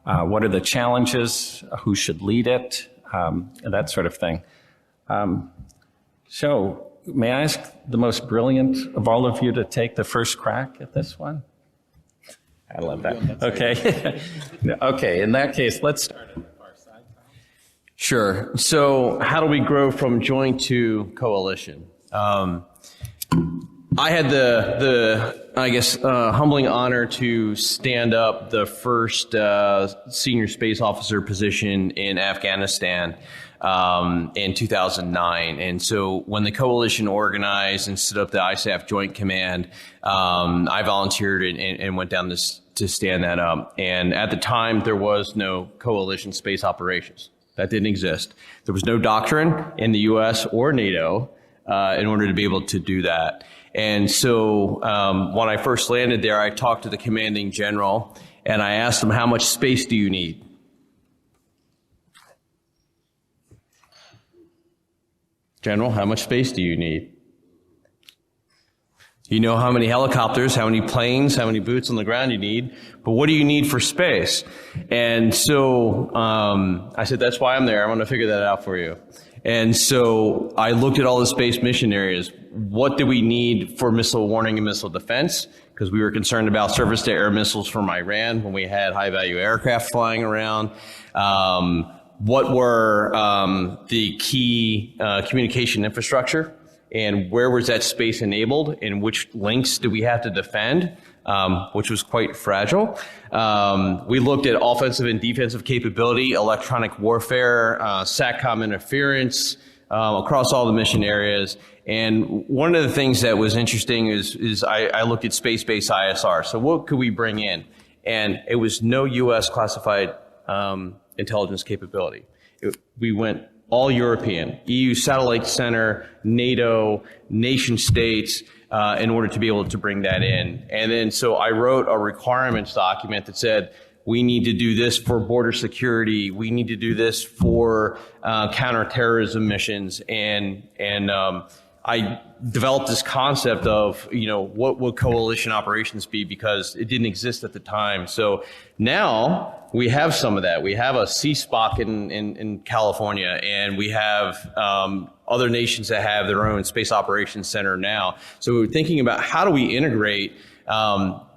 What are the challenges? Who should lead it? And that sort of thing. So may I ask the most brilliant of all of you to take the first crack at this one? I love that. Okay. Okay, in that case, let's start on the far side. Sure. So how do we grow from joint to coalition? I had the humbling honor to stand up the first senior space officer position in Afghanistan in 2009. And so when the coalition organized and stood up the ISAF Joint Command, I volunteered and went down to stand that up. And at the time, there was no coalition space operations. That didn't exist. There was no doctrine in the U.S. or NATO in order to be able to do that. And so when I first landed there, I talked to the commanding general, and I asked him, how much space do you need? General, how much space do you need? You know how many helicopters, how many planes, how many boots on the ground you need, but what do you need for space? And so I said, that's why I'm there. I'm going to figure that out for you. And so I looked at all the space mission areas. What do we need for missile warning and missile defense? Because we were concerned about surface-to-air missiles from Iran when we had high-value aircraft flying around. What were the key communication infrastructure? And where was that space enabled, and which links do we have to defend, which was quite fragile. We looked at offensive and defensive capability, electronic warfare, SATCOM interference across all the mission areas. And one of the things that was interesting is I looked at space-based ISR. So what could we bring in? And it was no U.S. classified intelligence capability. We went all European, EU Satellite Center, NATO, nation states, in order to be able to bring that in. And then so I wrote a requirements document that said, we need to do this for border security. We need to do this for counterterrorism missions. And I developed this concept of, what would coalition operations be, because it didn't exist at the time. So now we have some of that. We have a CSPOC in California, and we have other nations that have their own space operations center now. So we're thinking about how do we integrate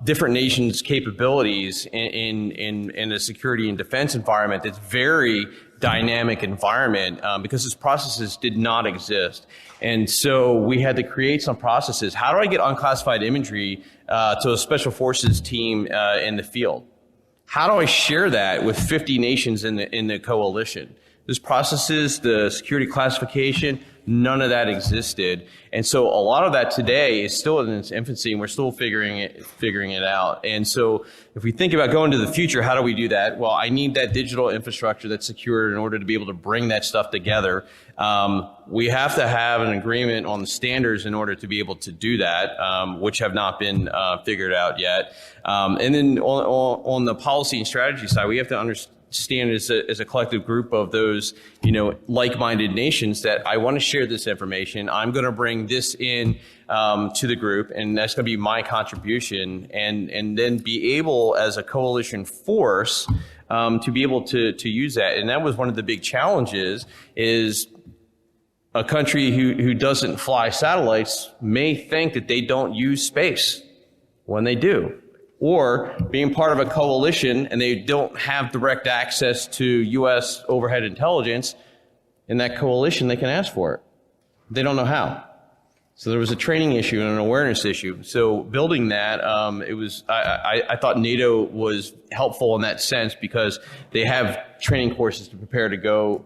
different nations' capabilities in a security and defense environment that's very dynamic environment, because those processes did not exist. And so we had to create some processes. How do I get unclassified imagery to a special forces team in the field? How do I share that with 50 nations in the coalition? Those processes, the security classification, none of that existed. And so a lot of that today is still in its infancy, and we're still figuring it out. And so if we think about going to the future, how do we do that? Well, I need that digital infrastructure that's secure in order to be able to bring that stuff together. We have to have an agreement on the standards in order to be able to do that, which have not been figured out yet. And then on the policy and strategy side, we have to understand as a collective group of those, like-minded nations that I want to share this information. I'm going to bring this in to the group, and that's going to be my contribution, and then be able, as a coalition force, to be able to use that. And that was one of the big challenges, is a country who doesn't fly satellites may think that they don't use space when they do. Or being part of a coalition and they don't have direct access to U.S. overhead intelligence, in that coalition they can ask for it. They don't know how. So there was a training issue and an awareness issue. So building that, I thought NATO was helpful in that sense, because they have training courses to prepare to go,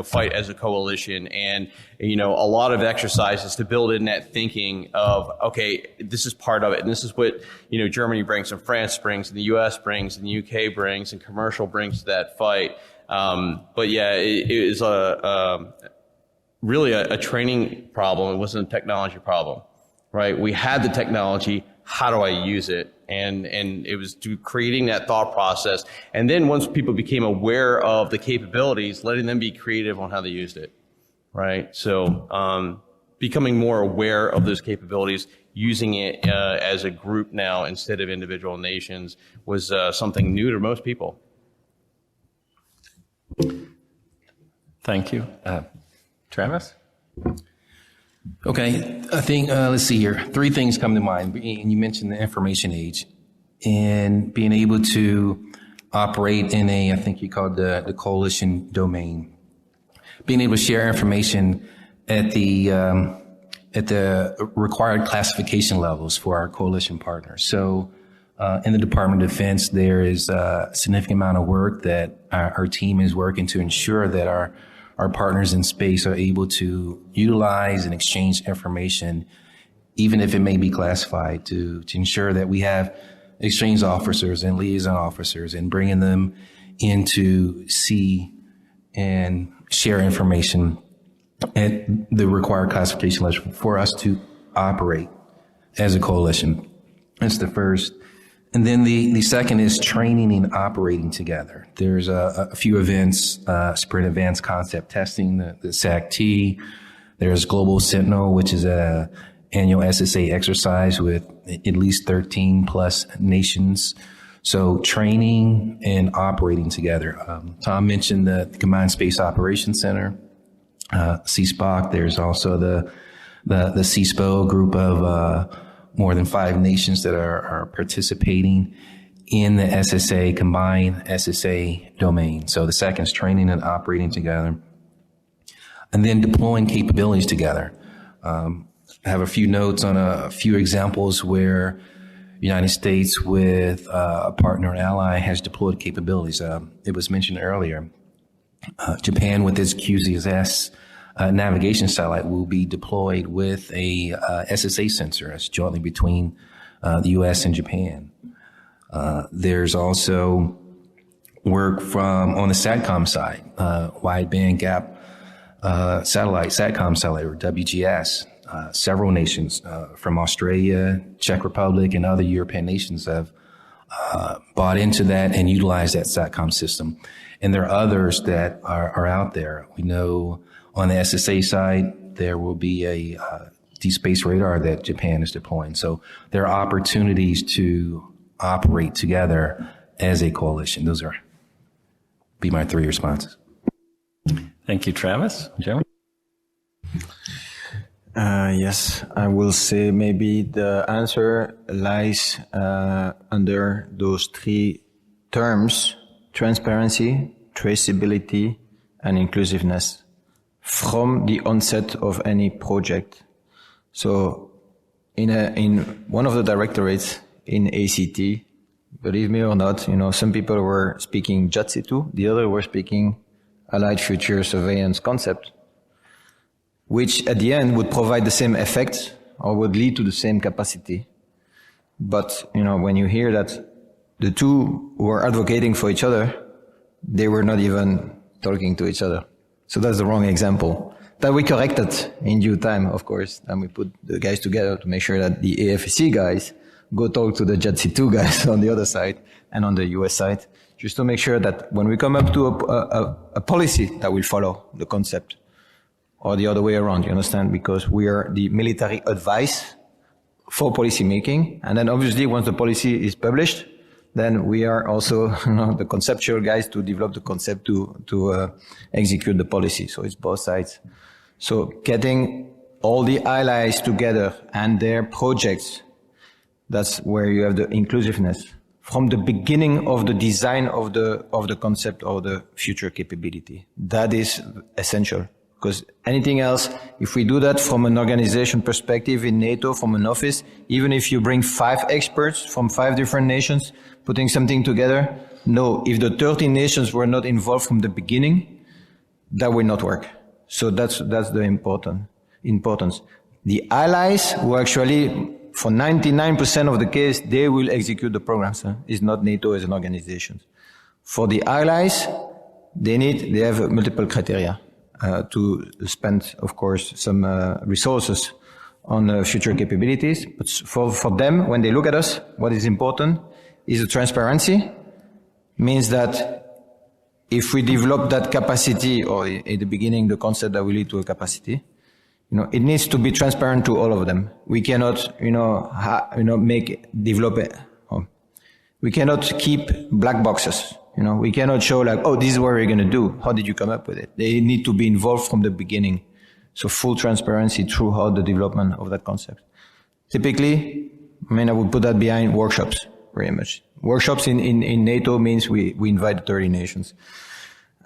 fight as a coalition, and, a lot of exercises to build in that thinking of, okay, this is part of it, and this is what, Germany brings, and France brings, and the U.S. brings, and the U.K. brings, and commercial brings to that fight. But yeah, it is really a training problem. It wasn't a technology problem, right? We had the technology. How do I use it? And it was through creating that thought process. And then once people became aware of the capabilities, letting them be creative on how they used it, right? So becoming more aware of those capabilities, using it as a group now instead of individual nations, was something new to most people. Thank you. Travis? Okay, I think, let's see here. 3 things come to mind. And you mentioned the information age and being able to operate in I think you called the coalition domain. Being able to share information at the required classification levels for our coalition partners. So in the Department of Defense, there is a significant amount of work that our team is working to ensure that our partners in space are able to utilize and exchange information, even if it may be classified, to ensure that we have exchange officers and liaison officers, and bringing them in to see and share information at the required classification level for us to operate as a coalition. That's the first. And then the second is training and operating together. There's a few events, Sprint Advanced Concept Testing, the SAC-T. There's Global Sentinel, which is a annual SSA exercise with at least 13 plus nations. So training and operating together. Tom mentioned the Combined Space Operations Center, CSPOC. There's also the CSPO group of more than 5 nations that are participating in the SSA, combined SSA domain. So the second is training and operating together. And then deploying capabilities together. I have a few notes on a few examples where the United States with a partner ally has deployed capabilities. It was mentioned earlier. Japan with its QZS navigation satellite will be deployed with a SSA sensor. It's jointly between the U.S. and Japan. There's also work on the SATCOM side, wideband gap SATCOM satellite, or WGS. Several nations from Australia, Czech Republic, and other European nations have bought into that and utilized that SATCOM system. And there are others that are out there. We know on the SSA side, there will be a deep space radar that Japan is deploying. So there are opportunities to operate together as a coalition. Those are be my 3 responses. Thank you, Travis. Jeremy? Yes, I will say maybe the answer lies under those 3 terms: transparency, traceability, and inclusiveness from the onset of any project. So in one of the directorates in ACT, believe me or not, some people were speaking JATSITU, the other were speaking Allied Future Surveillance Concept. which at the end would provide the same effect or would lead to the same capacity. But, when you hear that the two were advocating for each other, they were not even talking to each other. So that's the wrong example. That we corrected in due time, of course, and we put the guys together to make sure that the AFSC guys go talk to the JADC2 guys on the other side and on the US side, just to make sure that when we come up to a policy that will follow the concept, or the other way around, you understand? Because we are the military advice for policy making, and then obviously once the policy is published, then we are also the conceptual guys to develop the concept to execute the policy. So it's both sides. So getting all the allies together and their projects, that's where you have the inclusiveness from the beginning of the design of the concept of the future capability. That is essential, because anything else, if we do that from an organization perspective in NATO, from an office, even if you bring 5 experts from 5 different nations putting something together, no, if the 13 nations were not involved from the beginning, that will not work. So that's the importance. The allies who actually, for 99% of the case, they will execute the programs. It's not NATO as an organization. For the allies, they have multiple criteria to spend, of course, some resources on future capabilities. But for them, when they look at us, what is important is the transparency. Means that if we develop that capacity, or at the beginning the concept that will lead to a capacity, it needs to be transparent to all of them. We cannot, develop it. We cannot keep black boxes. We cannot show like, oh, this is what we're going to do. How did you come up with it? They need to be involved from the beginning. So full transparency throughout the development of that concept. Typically, I would put that behind workshops, very much. Workshops in NATO means we invite 30 nations.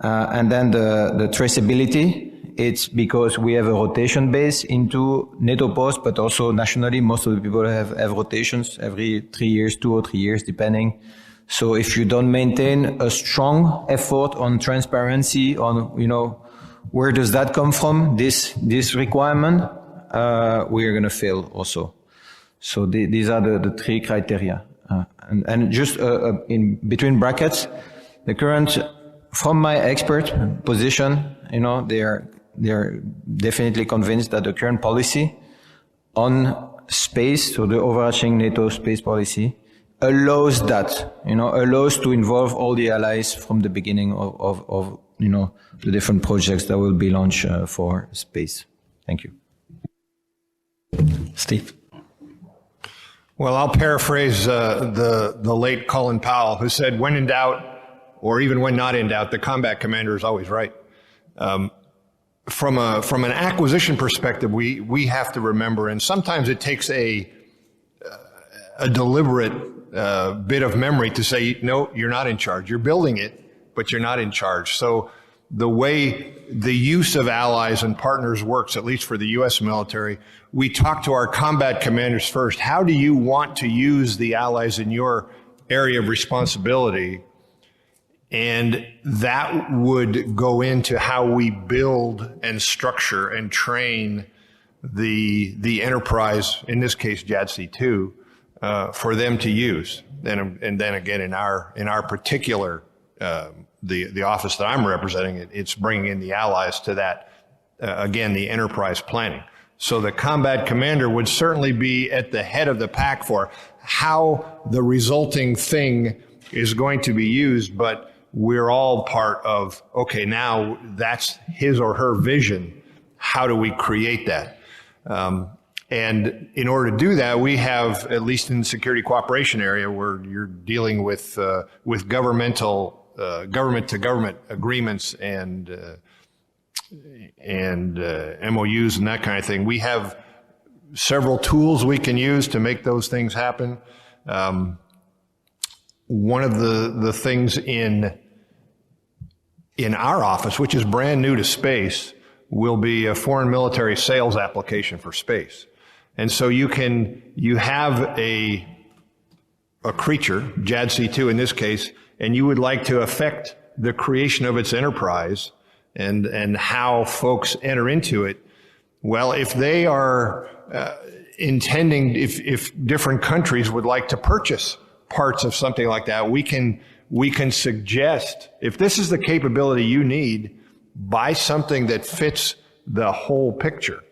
And then the traceability, it's because we have a rotation base into NATO posts, but also nationally, most of the people have rotations every 3 years, 2 or 3 years, depending. So if you don't maintain a strong effort on transparency, on, where does that come from, this requirement, we are going to fail also. So these are the 3 criteria. And just in between brackets, the current, from my expert position, they're definitely convinced that the current policy on space, so the overarching NATO space policy, allows that, allows to involve all the allies from the beginning of the different projects that will be launched for space. Thank you. Steve. Well, I'll paraphrase the late Colin Powell, who said, when in doubt, or even when not in doubt, the combat commander is always right. From an acquisition perspective, we have to remember, and sometimes it takes a deliberate bit of memory to say, no, you're not in charge. You're building it, but you're not in charge. So the way the use of allies and partners works, at least for the U.S. military, we talk to our combat commanders first. How do you want to use the allies in your area of responsibility? And that would go into how we build and structure and train the enterprise, in this case JADC2, for them to use. And then again, in our particular the office that I'm representing, it's bringing in the allies to that, again, the enterprise planning. So the combat commander would certainly be at the head of the pack for how the resulting thing is going to be used, but we're all part of, okay, now that's his or her vision. How do we create that? And in order to do that, we have, at least in the security cooperation area, where you're dealing with governmental government-to-government agreements and MOUs and that kind of thing. We have several tools we can use to make those things happen. One of the things in our office, which is brand new to space, will be a foreign military sales application for space. And so you have a creature, JADC2 in this case, and you would like to affect the creation of its enterprise and how folks enter into it. Well, if they are intending, if different countries would like to purchase parts of something like that, we can suggest, if this is the capability you need, buy something that fits the whole picture.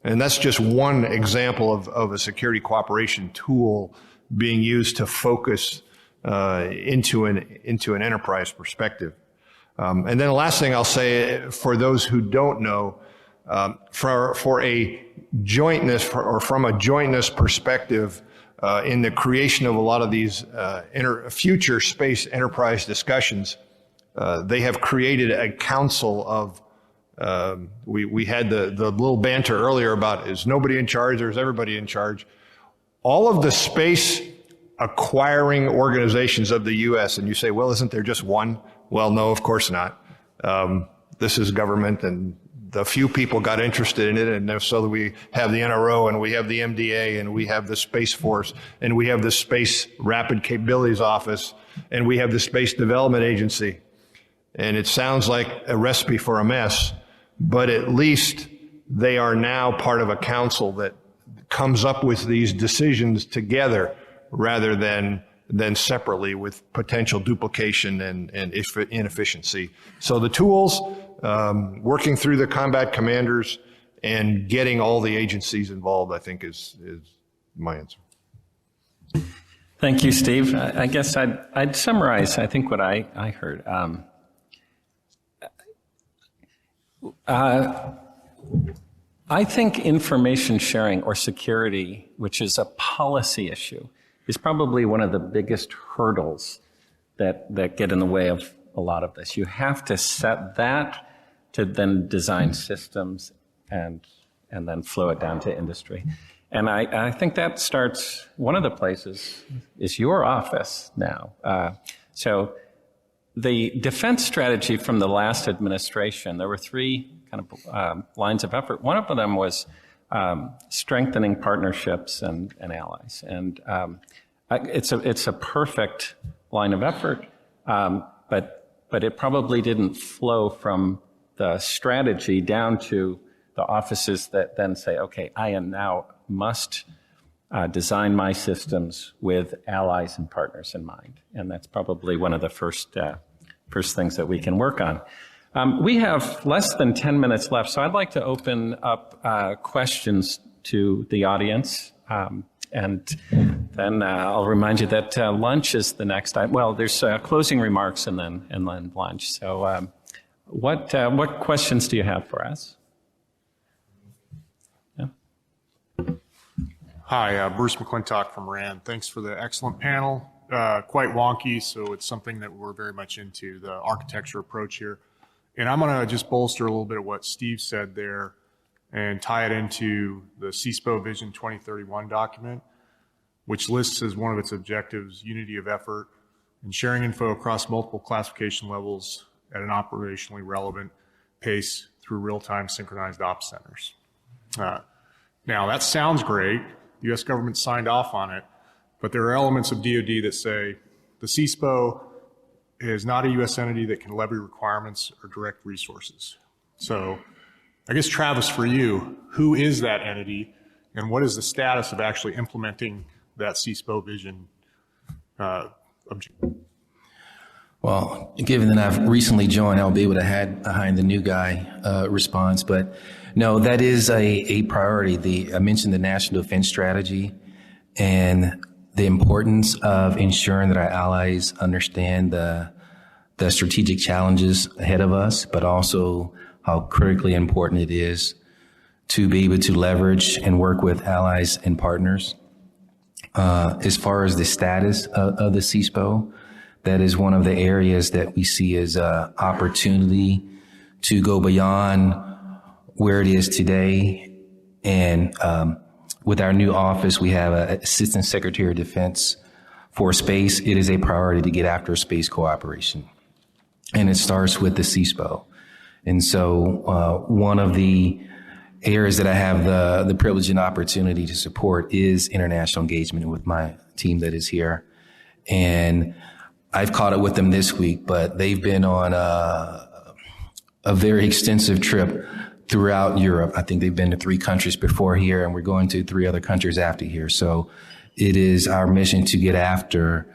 And that's just one example of a security cooperation tool being used to focus into an enterprise perspective. And then the last thing I'll say, for those who don't know, for a jointness or from a jointness perspective, in the creation of a lot of these future space enterprise discussions, they have created a council of. We had the little banter earlier about, is nobody in charge or is everybody in charge? All of the space acquiring organizations of the U.S., and you say, well, isn't there just one? Well, no, of course not. This is government, and the few people got interested in it, and so we have the NRO, and we have the MDA, and we have the Space Force, and we have the Space Rapid Capabilities Office, and we have the Space Development Agency. And it sounds like a recipe for a mess, but at least they are now part of a council that comes up with these decisions together rather than separately, with potential duplication and inefficiency. So the tools, working through the combat commanders and getting all the agencies involved, I think is my answer. Thank you, Steve. I guess I'd summarize, I think, what I heard. I think information sharing or security, which is a policy issue, is probably one of the biggest hurdles that get in the way of a lot of this. You have to set that to then design systems and then flow it down to industry. And I think that starts, one of the places is your office now. So the defense strategy from the last administration, there were three kind of lines of effort. One of them was strengthening partnerships and allies. And it's a perfect line of effort, but it probably didn't flow from the strategy down to the offices that then say, okay, I now must design my systems with allies and partners in mind. And that's probably one of the first things that we can work on. We have less than 10 minutes left, so I'd like to open up questions to the audience. And then I'll remind you that lunch is the next item. Well, there's closing remarks and then lunch. So what questions do you have for us? Yeah. Hi, Bruce McClintock from RAND. Thanks for the excellent panel. Quite wonky, so it's something that we're very much into, the architecture approach here. And I'm going to just bolster a little bit of what Steve said there and tie it into the CSPO Vision 2031 document, which lists as one of its objectives unity of effort and sharing info across multiple classification levels at an operationally relevant pace through real-time synchronized ops centers. Now, that sounds great. The U.S. government signed off on it, but there are elements of DoD that say the CSPO is not a U.S. entity that can levy requirements or direct resources. So I guess, Travis, for you, who is that entity and what is the status of actually implementing that CSPO vision objective? Well, given that I've recently joined, I'll be able to hide behind the new guy response. But no, that is a priority. I mentioned the National Defense Strategy and the importance of ensuring that our allies understand the strategic challenges ahead of us, but also how critically important it is to be able to leverage and work with allies and partners. As far as the status of the CSPO, that is one of the areas that we see as an opportunity to go beyond where it is today. And with our new office, we have an Assistant Secretary of Defense for Space. It is a priority to get after space cooperation. And it starts with the CSPO. And so one of the areas that I have the privilege and opportunity to support is international engagement with my team that is here. And I've caught up with them this week, but they've been on a very extensive trip throughout Europe. I think they've been to 3 countries before here, and we're going to 3 other countries after here. So it is our mission to get after,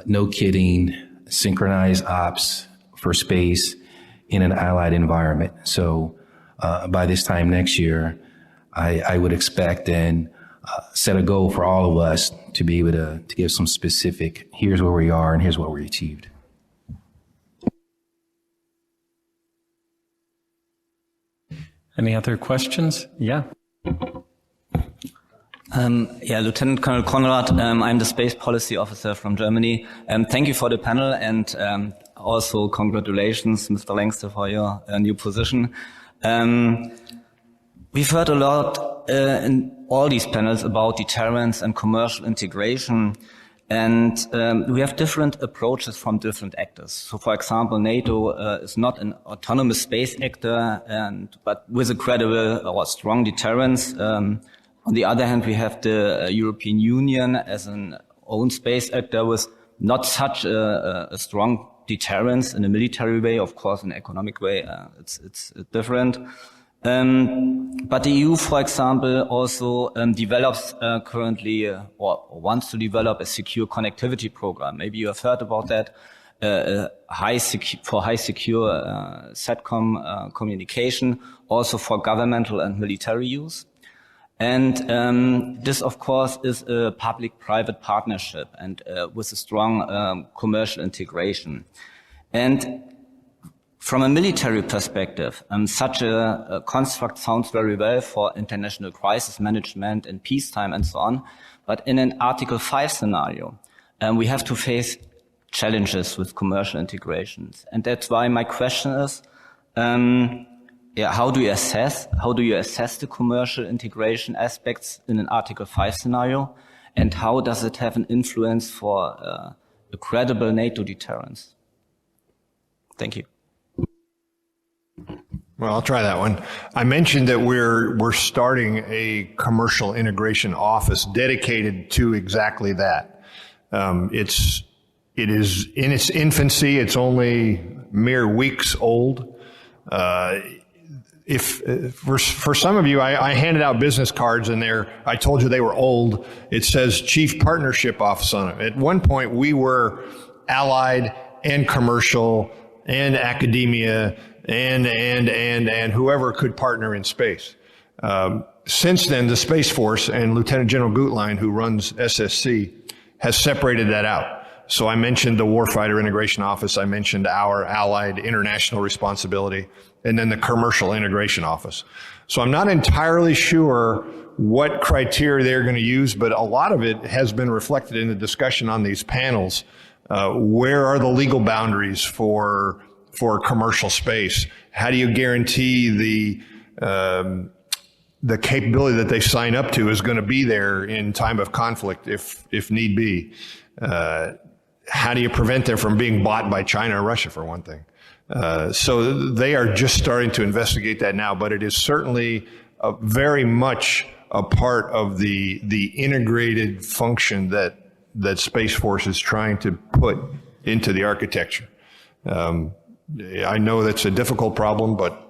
no kidding, synchronized ops for space in an allied environment. So by this time next year, I would expect and set a goal for all of us to be able to give some specific, here's where we are and here's what we achieved. Any other questions? Yeah. Lieutenant Colonel Conrad, I'm the Space Policy Officer from Germany. Thank you for the panel, and also congratulations, Mr. Langster, for your new position. We've heard a lot in all these panels about deterrence and commercial integration, and we have different approaches from different actors. So, for example, NATO is not an autonomous space actor, but with a credible or strong deterrence. On the other hand, we have the European Union as an own space actor with not such a strong deterrence in a military way. Of course, in an economic way, it's different. But the EU, for example, also develops currently or wants to develop a secure connectivity program. Maybe you have heard about that. High secure SATCOM communication, also for governmental and military use. And this, of course, is a public-private partnership and with a strong commercial integration. And from a military perspective, such a construct sounds very well for international crisis management and peacetime and so on. But in an Article 5 scenario, we have to face challenges with commercial integrations. And that's why my question is, how do you assess the commercial integration aspects in an Article 5 scenario? And how does it have an influence for a credible NATO deterrence? Thank you. Well, I'll try that one. I mentioned that we're starting a commercial integration office dedicated to exactly that. It is in its infancy. It's only mere weeks old. For some of you, I handed out business cards in there. I told you they were old. It says Chief Partnership Office on it. At one point, we were allied and commercial and academia and whoever could partner in space. Since then, the Space Force and Lieutenant General Gutlein, who runs SSC, has separated that out. So I mentioned the Warfighter Integration Office. I mentioned our allied international responsibility, and then the Commercial Integration Office. So I'm not entirely sure what criteria they're going to use, but a lot of it has been reflected in the discussion on these panels. Where are the legal boundaries for commercial space? How do you guarantee the capability that they sign up to is going to be there in time of conflict if need be? How do you prevent them from being bought by China or Russia, for one thing? So they are just starting to investigate that now, but it is certainly very much a part of the integrated function that Space Force is trying to put into the architecture. I know that's a difficult problem, but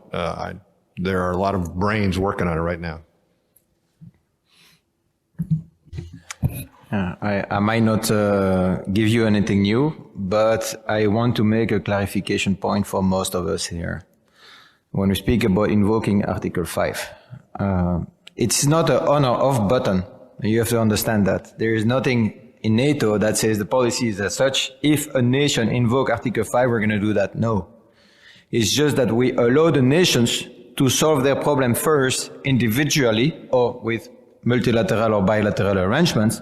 there are a lot of brains working on it right now. I might not give you anything new, but I want to make a clarification point for most of us here. When we speak about invoking Article 5, it's not an on or off button. You have to understand that. There is nothing in NATO that says the policy is as such. If a nation invoke Article 5, we're going to do that. No. It's just that we allow the nations to solve their problem first individually or with multilateral or bilateral arrangements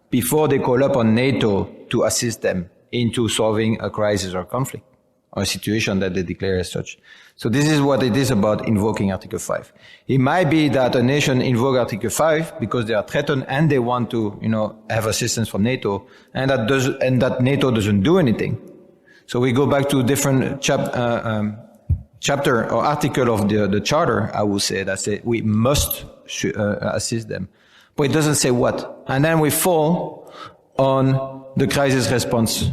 before they call up on NATO to assist them into solving a crisis or conflict or a situation that they declare as such. So this is what it is about invoking Article 5. It might be that a nation invoke Article 5 because they are threatened and they want to, have assistance from NATO, and that NATO doesn't do anything. So we go back to different chapter or article of the charter, I would say, that say we must assist them. But it doesn't say what. And then we fall on the crisis response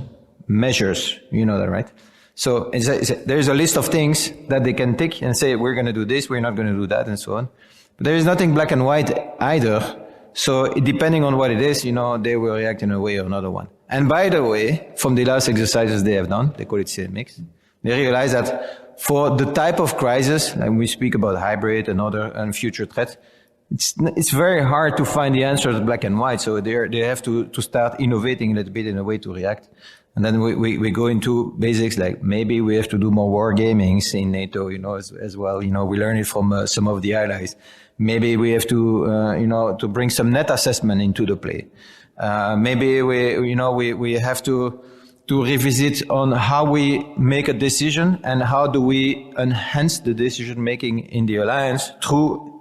measures. You know that, right? So there's a list of things that they can tick and say, we're going to do this, we're not going to do that, and so on. But there is nothing black and white either. So depending on what it is, you know, they will react in a way or another one. And by the way, from the last exercises they have done, they call it CMX, they realize that for the type of crisis, and we speak about hybrid and other and future threats, it's very hard to find the answers black and white. So they have to start innovating a little bit in a way to react. And then we go into basics like maybe we have to do more war gamings in NATO, you know, as well. You know, we learn it from some of the allies. Maybe we have to, you know, to bring some net assessment into the play. Maybe we have to revisit on how we make a decision and how do we enhance the decision making in the alliance through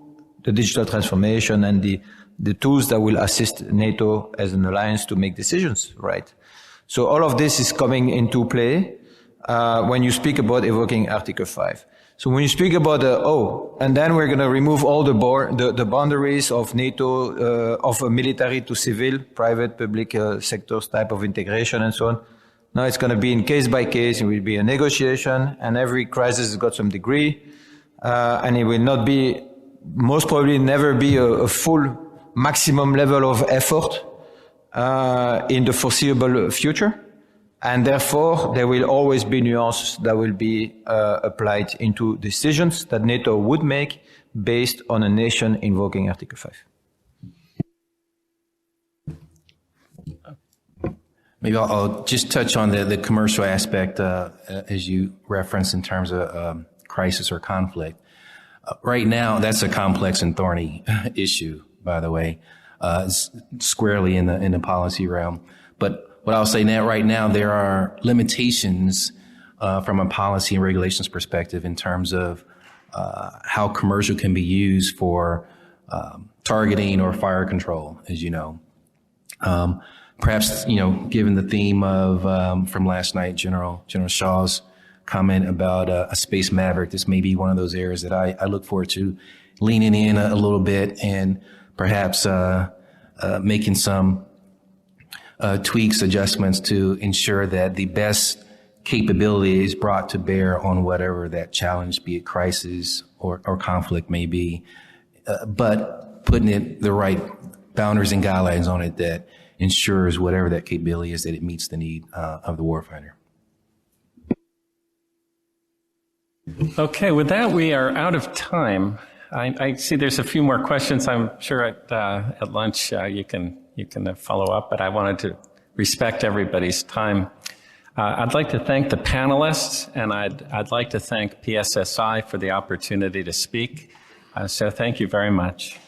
the digital transformation and the tools that will assist NATO as an alliance to make decisions, right? So all of this is coming into play when you speak about evoking Article 5. So when you speak about and then we're going to remove all the boundaries of NATO, of military to civil, private, public sectors type of integration and so on. Now it's going to be in case by case. It will be a negotiation, and every crisis has got some degree, and it will not be, most probably never be a full maximum level of effort in the foreseeable future. And therefore, there will always be nuances that will be applied into decisions that NATO would make based on a nation invoking Article 5. Maybe I'll just touch on the commercial aspect as you referenced in terms of crisis or conflict. Right now, that's a complex and thorny issue, by the way, squarely in the policy realm. But what I'll say now, right now, there are limitations from a policy and regulations perspective in terms of how commercial can be used for targeting or fire control, as you know. Perhaps, you know, given the theme of from last night, General Shaw's comment about a space maverick, this may be one of those areas that I look forward to leaning in a little bit and perhaps making some tweaks, adjustments to ensure that the best capability is brought to bear on whatever that challenge, be it crisis or conflict may be, but putting it the right boundaries and guidelines on it that ensures whatever that capability is, that it meets the need of the warfighter. Okay, with that, we are out of time. I see there's a few more questions. I'm sure at lunch you can follow up, but I wanted to respect everybody's time. I'd like to thank the panelists, and I'd like to thank PSSI for the opportunity to speak. So thank you very much.